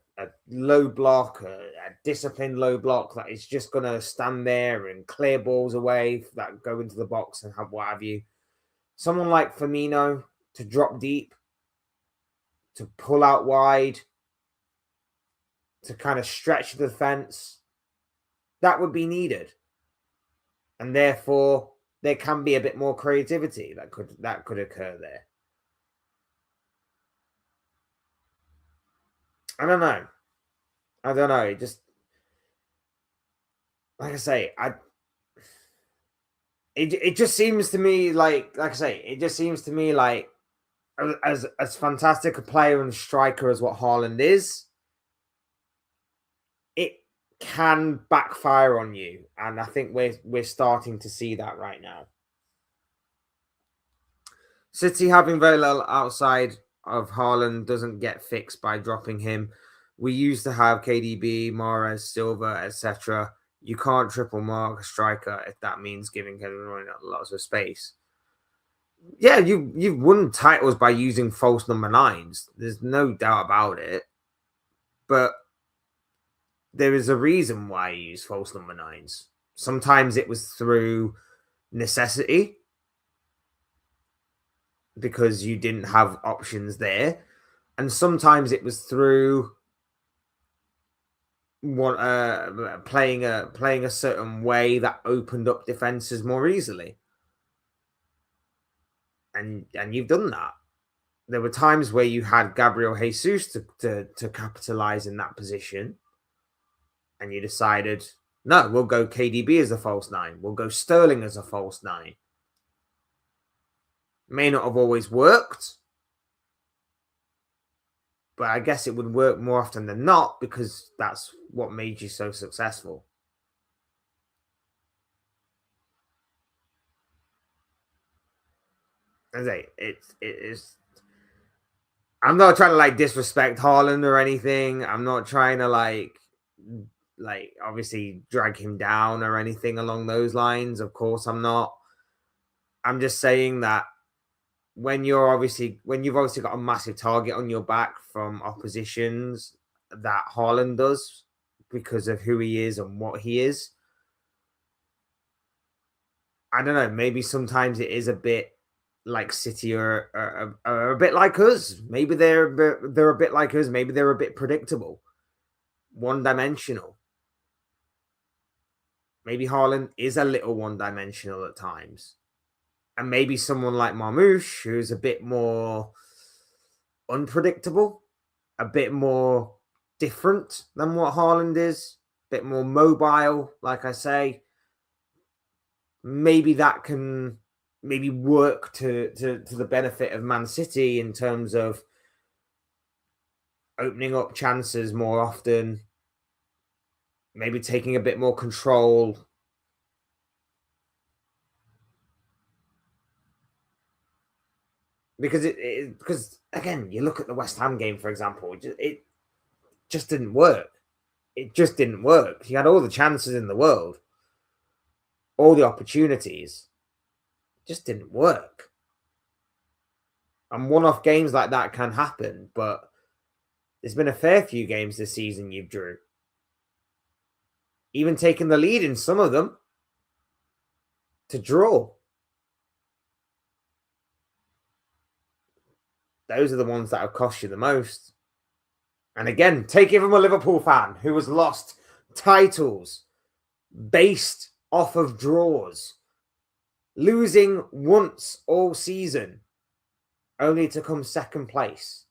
low block, a disciplined low block that is just going to stand there and clear balls away that go into the box and have what have you. Someone like Firmino to drop deep, to pull out wide, to kind of stretch the defense, that would be needed. And therefore, there can be a bit more creativity that could occur there. I don't know. It just, like I say, it just seems to me like I say, it just seems to me like as fantastic a player and striker as what Haaland is, it can backfire on you, and I think we're starting to see that right now. City having very little outside of Haaland doesn't get fixed by dropping him. We used to have KDB, Mahrez, Silva, etc. You can't triple mark a striker if that means giving Kevin De Bruyne lots of space. Yeah, you've won titles by using false number nines. There's no doubt about it. But there is a reason why you use false number nines. Sometimes it was through necessity, because you didn't have options there. And sometimes it was through playing a certain way that opened up defenses more easily. And you've done that. There were times where you had Gabriel Jesus to capitalize in that position, and you decided, no, we'll go KDB as a false nine. We'll go Sterling as a false nine. May not have always worked, but I guess it would work more often than not, because that's what made you so successful. As I say, it is. I'm not trying to like disrespect Haaland or anything. I'm not trying to like obviously drag him down or anything along those lines. Of course, I'm not. I'm just saying that when you've obviously got a massive target on your back from oppositions that Haaland does, because of who he is and what he is, I don't know, maybe sometimes it is a bit like City are a bit like us. Maybe they're a bit like us. Maybe they're a bit predictable, one-dimensional. Maybe Haaland is a little one-dimensional at times. And maybe someone like Marmoush, who's a bit more unpredictable, a bit more different than what Haaland is, a bit more mobile, like I say. maybe that can maybe work to the benefit of Man City in terms of opening up chances more often, maybe taking a bit more control. Because because again, you look at the West Ham game, for example, it just didn't work. It just didn't work. He had all the chances in the world, all the opportunities, just didn't work. And one-off games like that can happen, but there's been a fair few games this season you've drew. Even taking the lead in some of them to draw. Those are the ones that have cost you the most. And again, take it from a Liverpool fan who has lost titles based off of draws, losing once all season, only to come second place,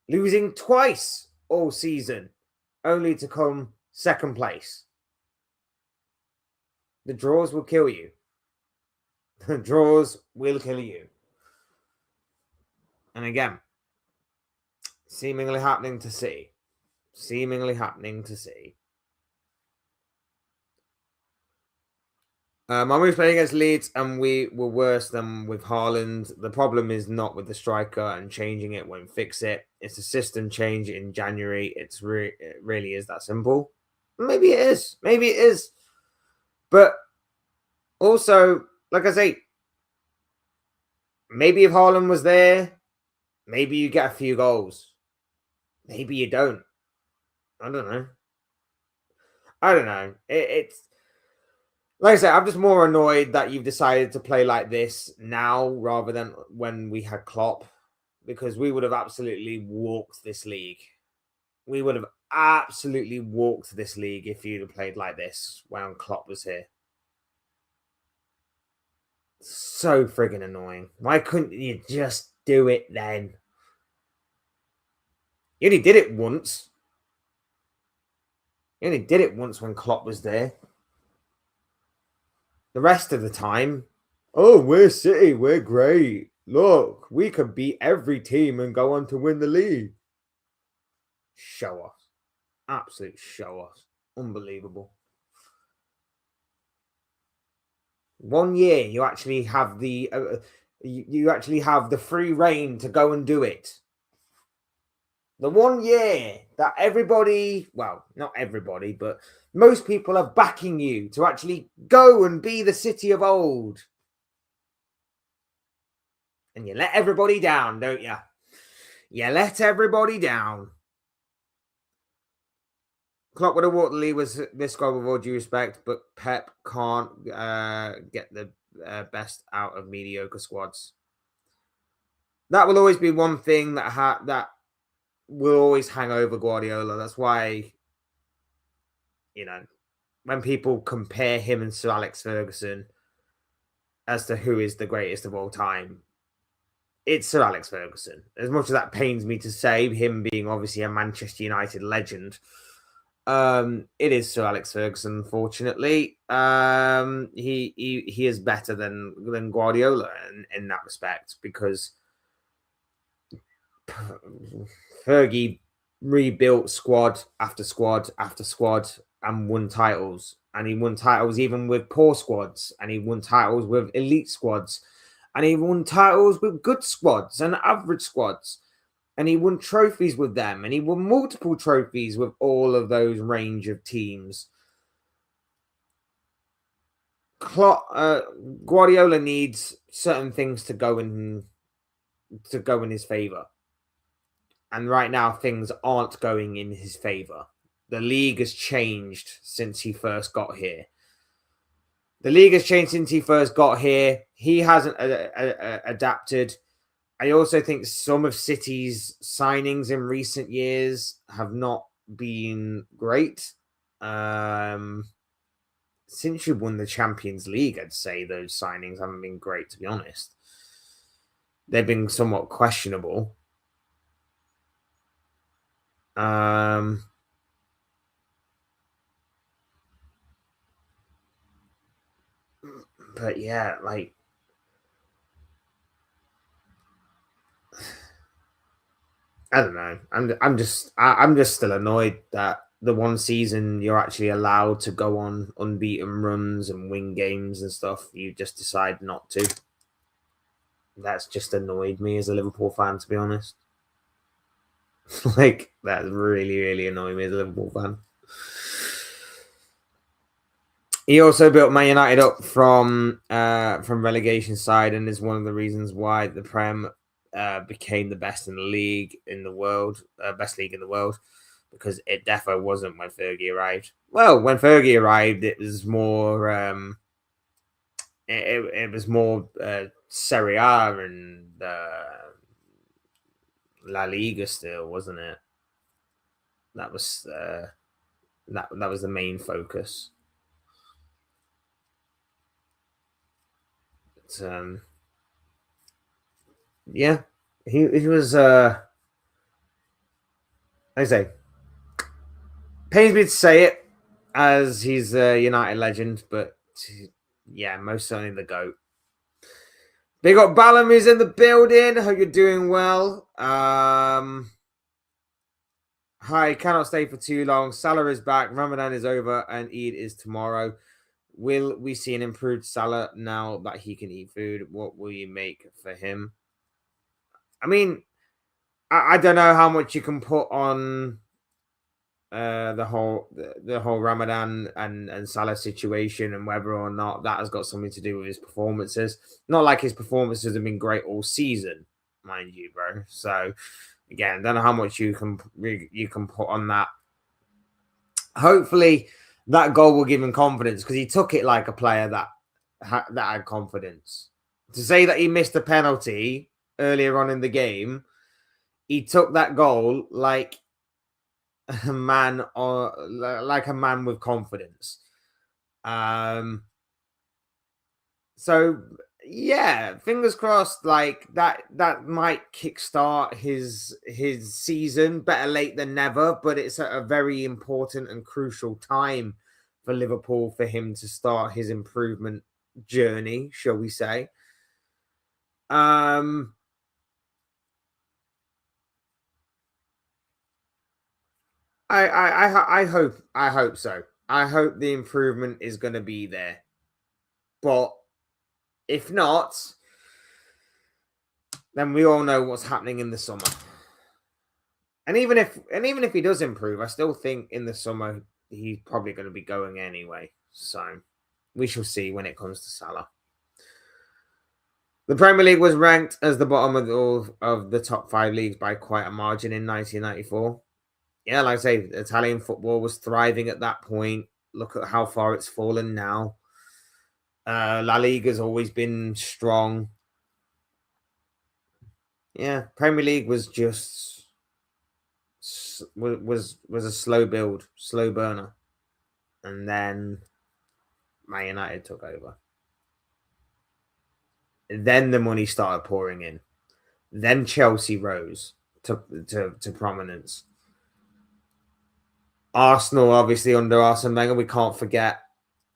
losing twice all season, only to come second place. The draws will kill you. The draws will kill you. And again, seemingly happening to see. Seemingly happening to see. Marmouth playing against Leeds, and we were worse than with Haaland. The problem is not with the striker, and changing it won't fix it. It's a system change in January. It really is that simple. Maybe it is. Maybe it is. But also, like I say, maybe if Haaland was there, maybe you get a few goals. Maybe you don't. I don't know. It's like I said, I'm just more annoyed that you've decided to play like this now rather than when we had Klopp, because we would have absolutely walked this league. We would have absolutely walked this league if you'd have played like this when Klopp was here. So friggin' annoying. Why couldn't you just do it then? You only did it once. You only did it once when Klopp was there. The rest of the time, oh, we're City, we're great. Look, we could beat every team and go on to win the league. Show off. Absolute show off. Unbelievable. 1 year you actually have the you actually have the free reign to go and do it. The 1 year that everybody, well, not everybody, but most people are backing you to actually go and be the City of old. And you let everybody down, don't you? You let everybody down. Klopp would have walked the league with this squad with all due respect, but Pep can't get the best out of mediocre squads. That will always be one thing that will always hang over Guardiola. That's why, when people compare him and Sir Alex Ferguson as to who is the greatest of all time, it's Sir Alex Ferguson. As much as that pains me to say, him being obviously a Manchester United legend, it is Sir Alex Ferguson. Unfortunately, he is better than Guardiola in that respect, because Fergie rebuilt squad after squad after squad and won titles. And he won titles even with poor squads, and he won titles with elite squads, and he won titles with good squads and average squads, and he won trophies with them, and he won multiple trophies with all of those range of teams. Guardiola needs certain things to go in his favor. And right now, things aren't going in his favor. The league has changed since he first got here. He hasn't adapted. I also think some of City's signings in recent years have not been great. Since you won the Champions League, I'd say those signings haven't been great, to be honest. They've been somewhat questionable. But yeah, like I don't know. I'm just still annoyed that the one season you're actually allowed to go on unbeaten runs and win games and stuff, you just decide not to. That's just annoyed me as a Liverpool fan, to be honest. Like that really, really annoyed me as a Liverpool fan. He also built Man United up from relegation side, and is one of the reasons why the Prem became the best in the league in the world, best league in the world, because it defo wasn't when Fergie arrived. Well, when Fergie arrived, it was more it was more Serie A and La Liga still, wasn't it? That was that was the main focus. But, yeah, he was. I say, pains me to say it, as he's a United legend, but yeah, most certainly the GOAT. Big up Ballum is in the building. Hope you're doing well. Hi, cannot stay for too long. Salah is back. Ramadan is over, and Eid is tomorrow. Will we see an improved Salah now that he can eat food? What will you make for him? I mean, I don't know how much you can put on the whole Ramadan and Salah situation, and whether or not that has got something to do with his performances. Not like his performances have been great all season, mind you, bro. So again, don't know how much you can put on that. Hopefully, that goal will give him confidence, because he took it like a player that had confidence. To say that he missed a penalty earlier on in the game, he took that goal like a man, or like a man with confidence. So yeah, fingers crossed. Like that might kickstart his season. Better late than never, but it's at a very important and crucial time for Liverpool for him to start his improvement journey, shall we say? I hope so. I hope the improvement is going to be there. But if not, then we all know what's happening in the summer. And even if he does improve, I still think in the summer he's probably going to be going anyway. So we shall see when it comes to Salah. The Premier League was ranked as the bottom of all of the top 5 leagues by quite a margin in 1994. Yeah, like I say, Italian football was thriving at that point. Look at how far it's fallen now. La Liga's always been strong. Yeah, Premier League was just was a slow build, slow burner, and then Man United took over. Then the money started pouring in. Then Chelsea rose to prominence. Arsenal, obviously under Arsene Wenger, we can't forget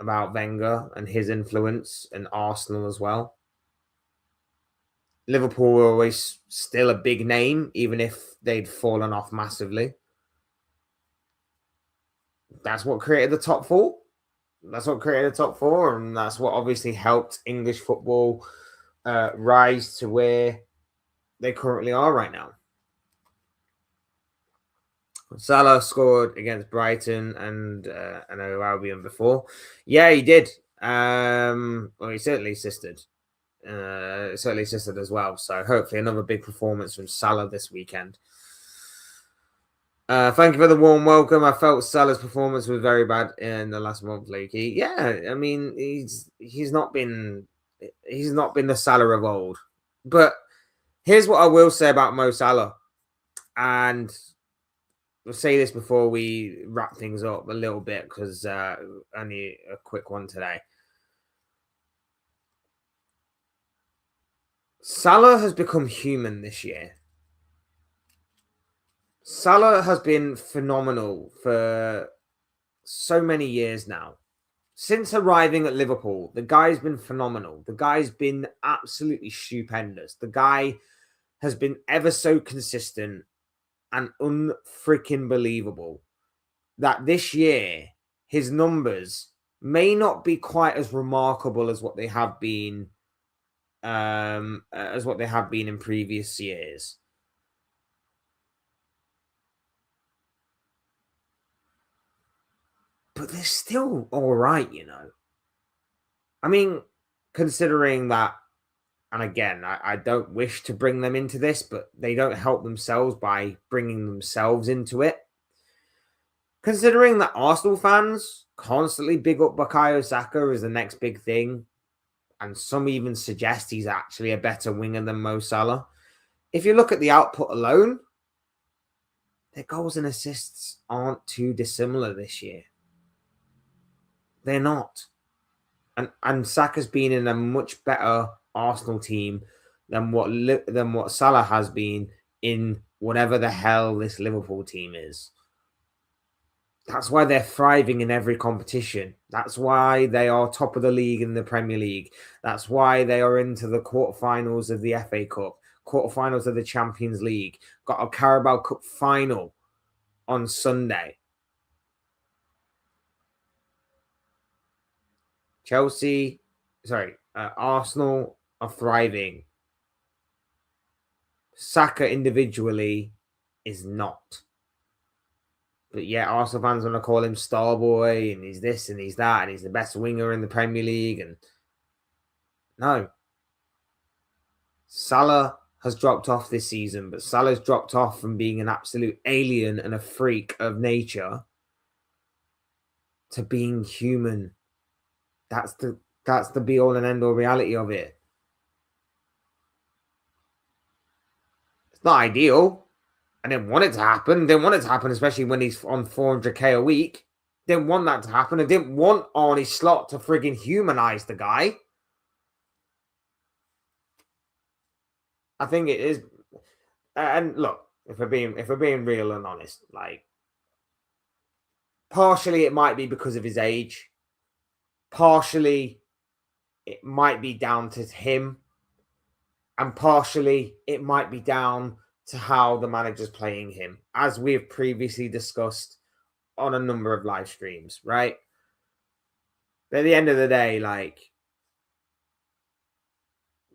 about Wenger and his influence, and Arsenal as well. Liverpool were always still a big name, even if they'd fallen off massively. That's what created the top 4. That's what created the top 4, and that's what obviously helped English football rise to where they currently are right now. Salah scored against Brighton and Albion before. Yeah, he did. Well, he certainly assisted. As well. So hopefully another big performance from Salah this weekend. Thank you for the warm welcome. I felt Salah's performance was very bad in the last month, Lakey. Yeah, I mean he's not been the Salah of old. But here's what I will say about Mo Salah, and we'll say this before we wrap things up a little bit, because only a quick one today. Salah has become human this year. Salah has been phenomenal for so many years now. since arriving at Liverpool, the guy's been phenomenal. The guy's been absolutely stupendous. The guy has been ever so consistent and unfreaking believable. That this year, his numbers may not be quite as remarkable as what they have been in previous years. But they're still all right, you know. I mean, considering that, and again, I don't wish to bring them into this, but they don't help themselves by bringing themselves into it. Considering that Arsenal fans constantly big up Bukayo Saka as the next big thing, and some even suggest he's actually a better winger than Mo Salah. If you look at the output alone, their goals and assists aren't too dissimilar this year. They're not. And Saka's been in a much better Arsenal team than what Salah has been in whatever the hell this Liverpool team is. That's why they're thriving in every competition. That's why they are top of the league in the Premier League. That's why they are into the quarterfinals of the FA Cup, quarterfinals of the Champions League, got a Carabao Cup final on Sunday. Arsenal are thriving. Saka individually is not. But yeah, Arsenal fans want to call him Starboy, and he's this and he's that, and he's the best winger in the Premier League. And no, Salah has dropped off this season, but Salah's dropped off from being an absolute alien and a freak of nature to being human. That's the be all and end all reality of it. It's not ideal. I didn't want it to happen. Didn't want it to happen, especially when he's on 400k a week. Didn't want that to happen. I didn't want Arnie Slot to friggin' humanize the guy. I think it is. And look, if we're being real and honest, like, partially it might be because of his age. Partially it might be down to him. And partially it might be down to how the manager's playing him, as we have previously discussed on a number of live streams, right? But at the end of the day, like,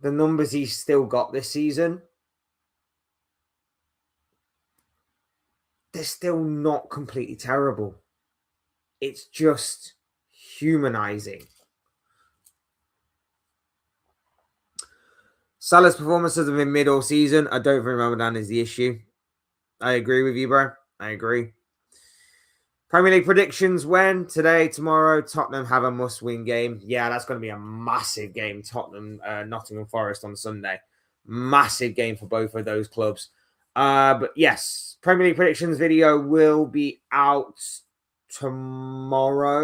the numbers he's still got this season, they're still not completely terrible. It's just humanizing. Salah's performances have been mid all season. I don't think Ramadan is the issue. I agree with you, bro. I agree. Premier League predictions when? Today, tomorrow, Tottenham have a must-win game. Yeah, that's going to be a massive game. Tottenham, Nottingham Forest on Sunday. Massive game for both of those clubs. But yes, Premier League predictions video will be out tomorrow.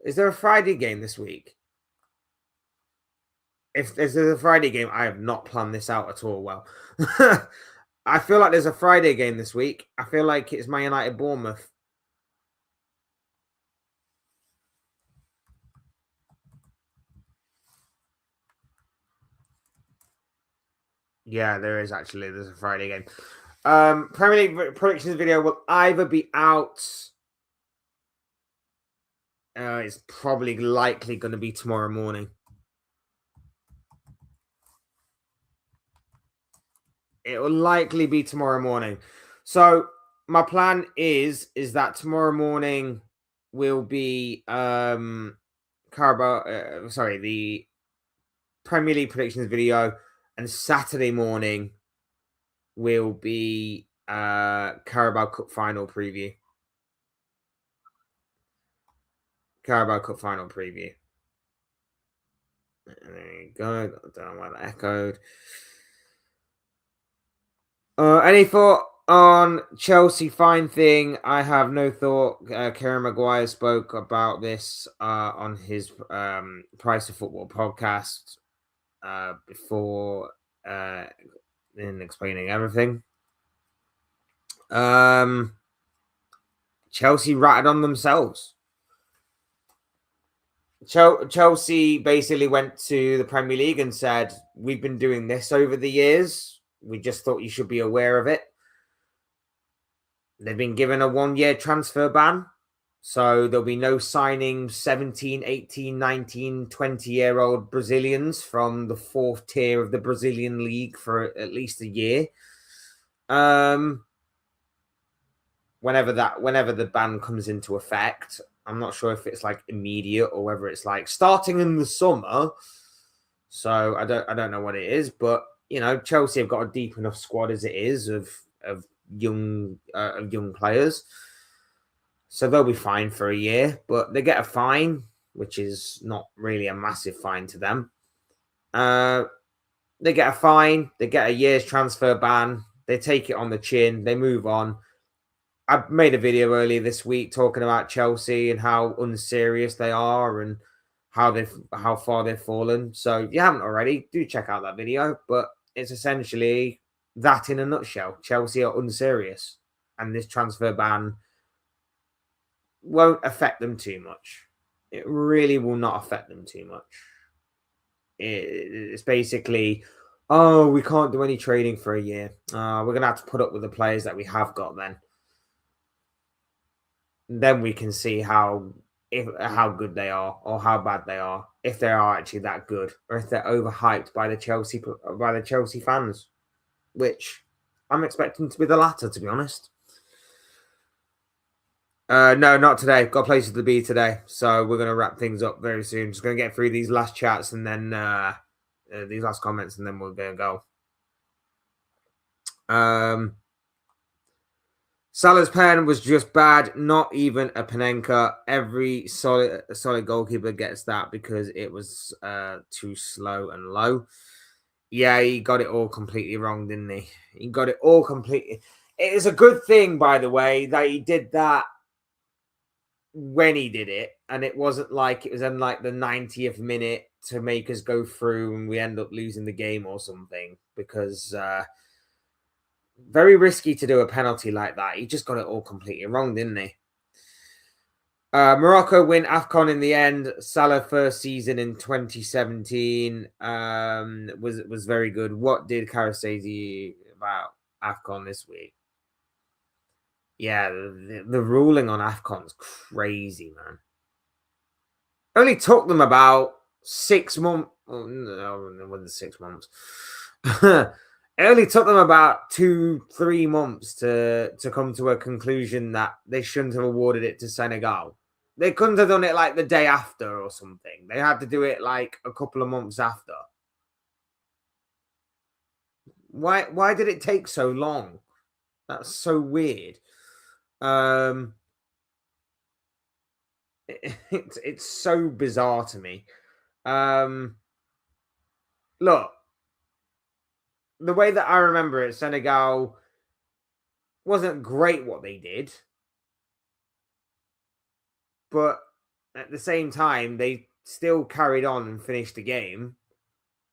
Is there a Friday game this week? If there's a Friday game, I have not planned this out at all well. I feel like there's a Friday game this week. I feel like it's Man United Bournemouth. Yeah, there is actually. There's a Friday game. Premier League predictions video will either be out. It's probably likely going to be tomorrow morning. It will likely be tomorrow morning. So my plan is that tomorrow morning will be the Premier League predictions video, and Saturday morning will be Carabao Cup final preview. Carabao Cup final preview. There you go. I don't know why that echoed. Any thought on Chelsea fine thing? I have no thought. Kieran Maguire spoke about this on his Price of Football podcast before in explaining everything. Chelsea ratted on themselves. Chelsea basically went to the Premier League and said, we've been doing this over the years. We just thought you should be aware of it. They've been given a 1-year transfer ban. So there'll be no signing 17, 18, 19, 20-year-old Brazilians from the 4th tier of the Brazilian league for at least a year. Whenever the ban comes into effect, I'm not sure if it's like immediate or whether it's like starting in the summer. So I don't know what it is, but Chelsea have got a deep enough squad as it is of young players, so they'll be fine for a year. But they get a fine, which is not really a massive fine to them. They get a fine, they get a year's transfer ban, they take it on the chin, they move on. I made a video earlier this week talking about Chelsea and how unserious they are and how far they've fallen. So if you haven't already, do check out that video. But it's essentially that in a nutshell. Chelsea are unserious, and this transfer ban won't affect them too much. It really will not affect them too much. It's basically, oh, we can't do any trading for a year. We're going to have to put up with the players that we have got then. Then we can see how good they are or how bad they are, if they are actually that good, or if they're overhyped by the Chelsea fans, which I'm expecting to be the latter, to be honest. No, not today. Got places to be today, so we're going to wrap things up very soon. Just going to get through these last chats and then these last comments, and then we're going to go. Salah's pen was just bad, not even a Panenka. Every solid goalkeeper gets that because it was too slow and low. Yeah, he got it all completely wrong, didn't he? He got it all completely. It is a good thing, by the way, that he did that when he did it, and it wasn't like it was in like the 90th minute to make us go through and we end up losing the game or something, because very risky to do a penalty like that. He just got it all completely wrong, didn't he? Morocco win AFCON in the end. Salah first season in 2017 was very good. What did Kara say to you about AFCON this week? Yeah, the ruling on AFCON's crazy, man. Only took them about 6 months. Oh, no, it wasn't 6 months. It only took them about 2-3 months to come to a conclusion that they shouldn't have awarded it to Senegal. They couldn't have done it like the day after or something. They had to do it like a couple of months after. Why did it take so long? That's so weird. It's so bizarre to me. Look, the way that I remember it, Senegal wasn't great what they did, but at the same time, they still carried on and finished the game.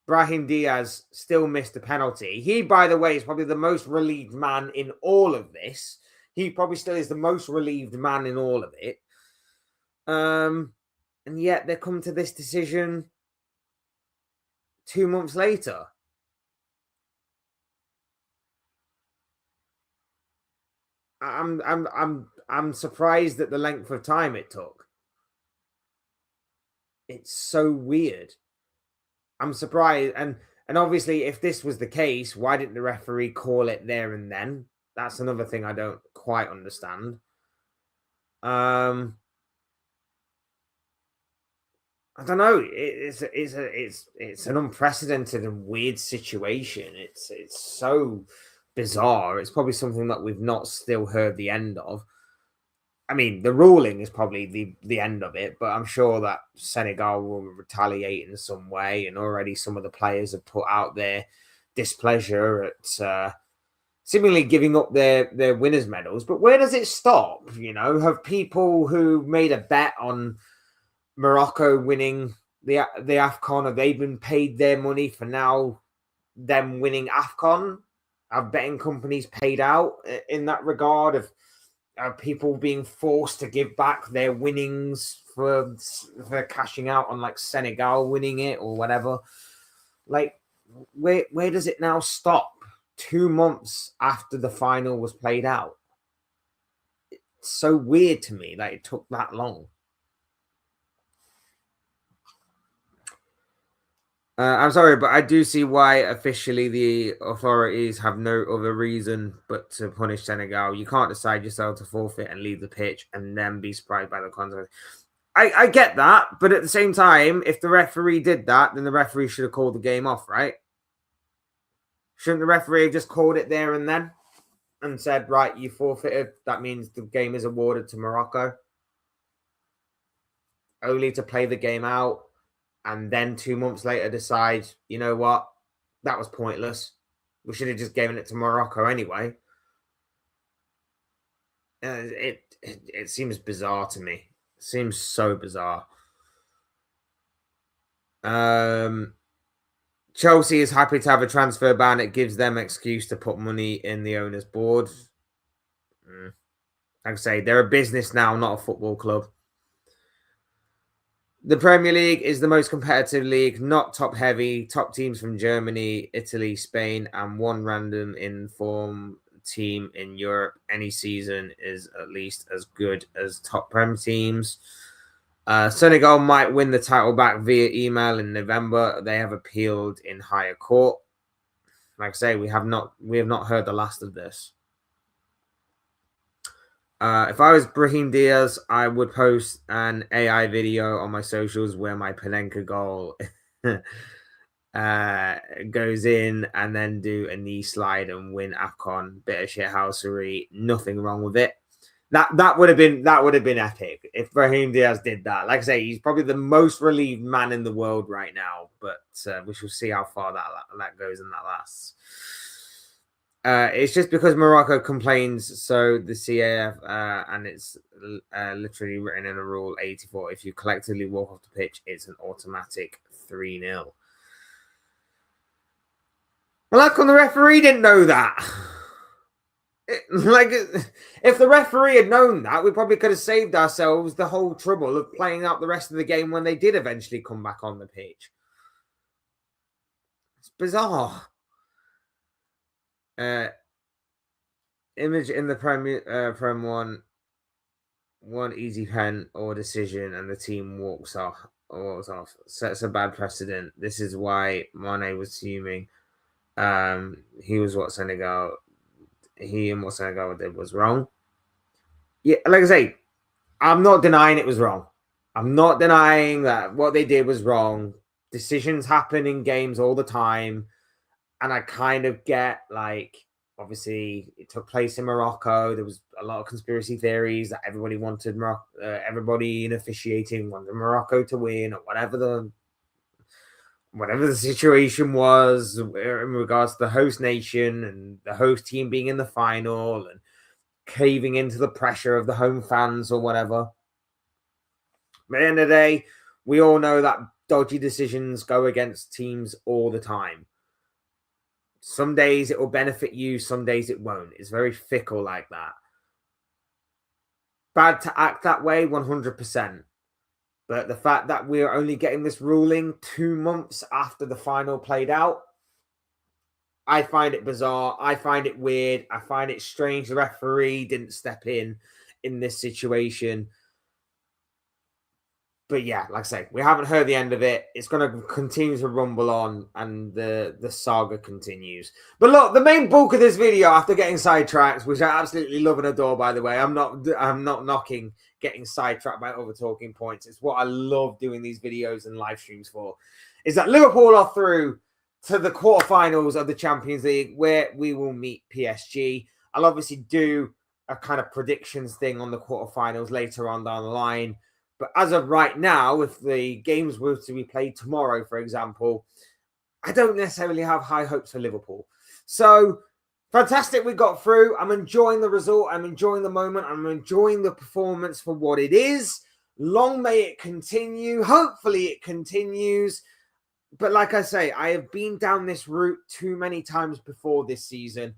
Brahim Diaz still missed a penalty. He, by the way, is probably the most relieved man in all of this. He probably still is the most relieved man in all of it. And yet they come to this decision 2 months later. I'm surprised at the length of time it took. It's so weird. I'm surprised, and obviously, if this was the case, why didn't the referee call it there and then? That's another thing I don't quite understand. I don't know. It's an unprecedented and weird situation. It's so bizarre. It's probably something that we've not still heard the end of. I mean, the ruling is probably the end of it, but I'm sure that Senegal will retaliate in some way, and already some of the players have put out their displeasure at seemingly giving up their winners' medals. But where does it stop? Have people who made a bet on Morocco winning the AFCON, have they been paid their money for now them winning AFCON? Have betting companies paid out in that regard? Of people being forced to give back their winnings for cashing out on like Senegal winning it or whatever? Like, where does it now stop? 2 months after the final was played out. It's so weird to me that it took that long. I'm sorry, but I do see why officially the authorities have no other reason but to punish Senegal. You can't decide yourself to forfeit and leave the pitch and then be surprised by the consequences. I get that, but at the same time, if the referee did that, then the referee should have called the game off, right? Shouldn't the referee have just called it there and then and said, right, you forfeited, that means the game is awarded to Morocco? Only to play the game out and then 2 months later decide, you know what, that was pointless. We should have just given it to Morocco anyway. It seems bizarre to me. It seems so bizarre. Chelsea is happy to have a transfer ban. It gives them excuse to put money in the owner's board. Like I say, they're a business now, not a football club. The Premier League is the most competitive league, not top heavy. Top teams from Germany, Italy, Spain, and one random inform team in Europe. Any season is at least as good as top Prem teams. Senegal might win the title back via email in November. They have appealed in higher court. Like I say, we have not heard the last of this. If I was Brahim Diaz, I would post an AI video on my socials where my Panenka goal goes in and then do a knee slide and win AFCON. Bit of shithousery. Nothing wrong with it. That would have been epic if Brahim Diaz did that. Like I say, he's probably the most relieved man in the world right now, but we shall see how far that goes and that lasts. It's just because Morocco complains, so the CAF, and it's literally written in a rule 84. If you collectively walk off the pitch, it's an automatic 3-0. Well, how come the referee didn't know that? If the referee had known that, we probably could have saved ourselves the whole trouble of playing out the rest of the game when they did eventually come back on the pitch. It's bizarre. Image in the Prem one easy pen or decision and the team walks off. Sets a bad precedent. This is why Mane was fuming. He and what Senegal did was wrong. Yeah, like I say, I'm not denying it was wrong. I'm not denying that what they did was wrong. Decisions happen in games all the time. And I kind of get, like, obviously it took place in Morocco. There was a lot of conspiracy theories that everybody wanted everybody in officiating wanted Morocco to win, or whatever the situation was in regards to the host nation and the host team being in the final and caving into the pressure of the home fans or whatever. But at the end of the day, we all know that dodgy decisions go against teams all the time. Some days it will benefit you, some days it won't. It's very fickle like that. Bad to act that way, 100%. But the fact that we're only getting this ruling 2 months after the final played out, I find it bizarre. I find it weird. I find it strange the referee didn't step in this situation. But yeah, like I say, we haven't heard the end of it. It's going to continue to rumble on, and the saga continues. But look, the main bulk of this video, after getting sidetracked, which I absolutely love and adore, by the way, I'm not knocking getting sidetracked by other talking points. It's what I love doing these videos and live streams for, is that Liverpool are through to the quarterfinals of the Champions League, where we will meet PSG. I'll obviously do a kind of predictions thing on the quarterfinals later on down the line. But as of right now, if the games were to be played tomorrow, for example, I don't necessarily have high hopes for Liverpool. So, fantastic we got through. I'm enjoying the result. I'm enjoying the moment. I'm enjoying the performance for what it is. Long may it continue. Hopefully it continues. But like I say, I have been down this route too many times before this season.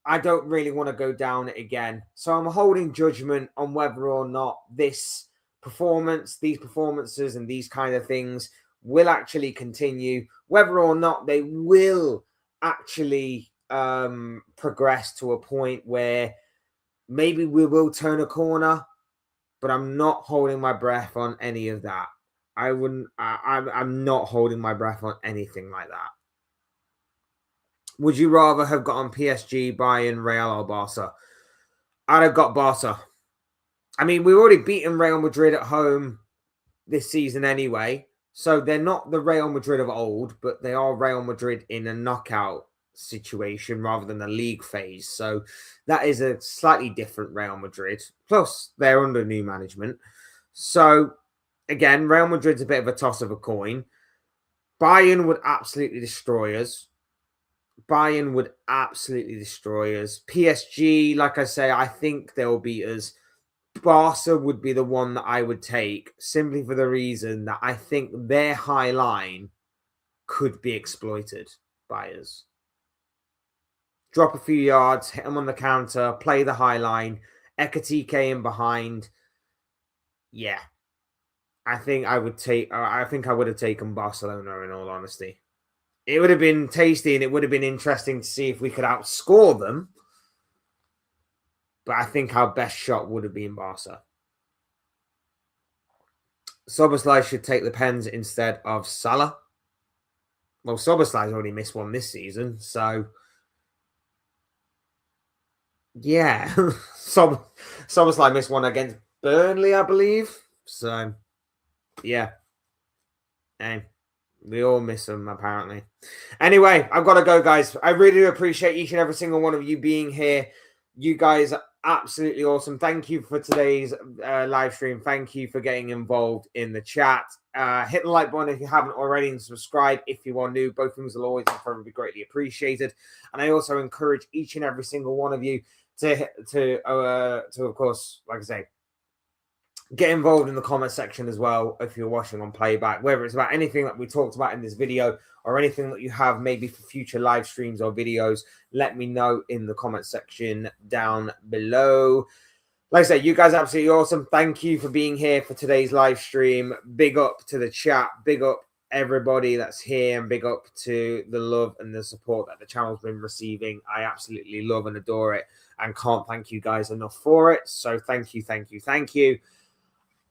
I don't really want to go down it again. So I'm holding judgment on whether or not this performance, these performances, and these kind of things will actually continue, whether or not they will actually progress to a point where maybe we will turn a corner, but I'm not holding my breath on any of that. I'm not holding my breath on anything like that. Would you rather have gotten PSG, Bayern, Real, or Barca? I'd have got Barca. I mean, we've already beaten Real Madrid at home this season anyway. So they're not the Real Madrid of old, but they are Real Madrid in a knockout situation rather than a league phase. So that is a slightly different Real Madrid. Plus, they're under new management. So again, Real Madrid's a bit of a toss of a coin. Bayern would absolutely destroy us. PSG, like I say, I think they'll beat us. Barca would be the one that I would take simply for the reason that I think their high line could be exploited by us. Drop a few yards, hit them on the counter, play the high line, Ekatike in behind. Yeah. I think I would have taken Barcelona in all honesty. It would have been tasty and it would have been interesting to see if we could outscore them. But I think our best shot would have been Barca. Szoboszlai should take the pens instead of Salah. Well, Szoboszlai's already missed one this season, so yeah. Szoboszlai missed one against Burnley, I believe. So, yeah. Hey, we all miss them, apparently. Anyway, I've got to go, guys. I really do appreciate each and every single one of you being here. You guys are absolutely awesome. Thank you for today's live stream. Thank you for getting involved in the chat. Hit the like button if you haven't already and subscribe if you are new. Both things will always and forever be greatly appreciated. And I also encourage each and every single one of you to of course, like I say, get involved in the comment section as well if you're watching on playback, whether it's about anything that we talked about in this video or anything that you have maybe for future live streams or videos. Let me know in the comment section down below. Like I said, you guys are absolutely awesome. Thank you for being here for today's live stream. Big up to the chat. Big up everybody that's here, and big up to the love and the support that the channel's been receiving. I absolutely love and adore it and can't thank you guys enough for it. So thank you.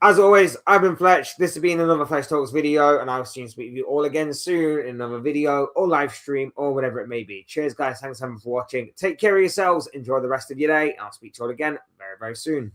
As always, I've been Fletch. This has been another Fletch Talks video, and I'll see you speak with you all again soon in another video or live stream or whatever it may be. Cheers, guys. Thanks for watching. Take care of yourselves. Enjoy the rest of your day. I'll speak to you all again very, very soon.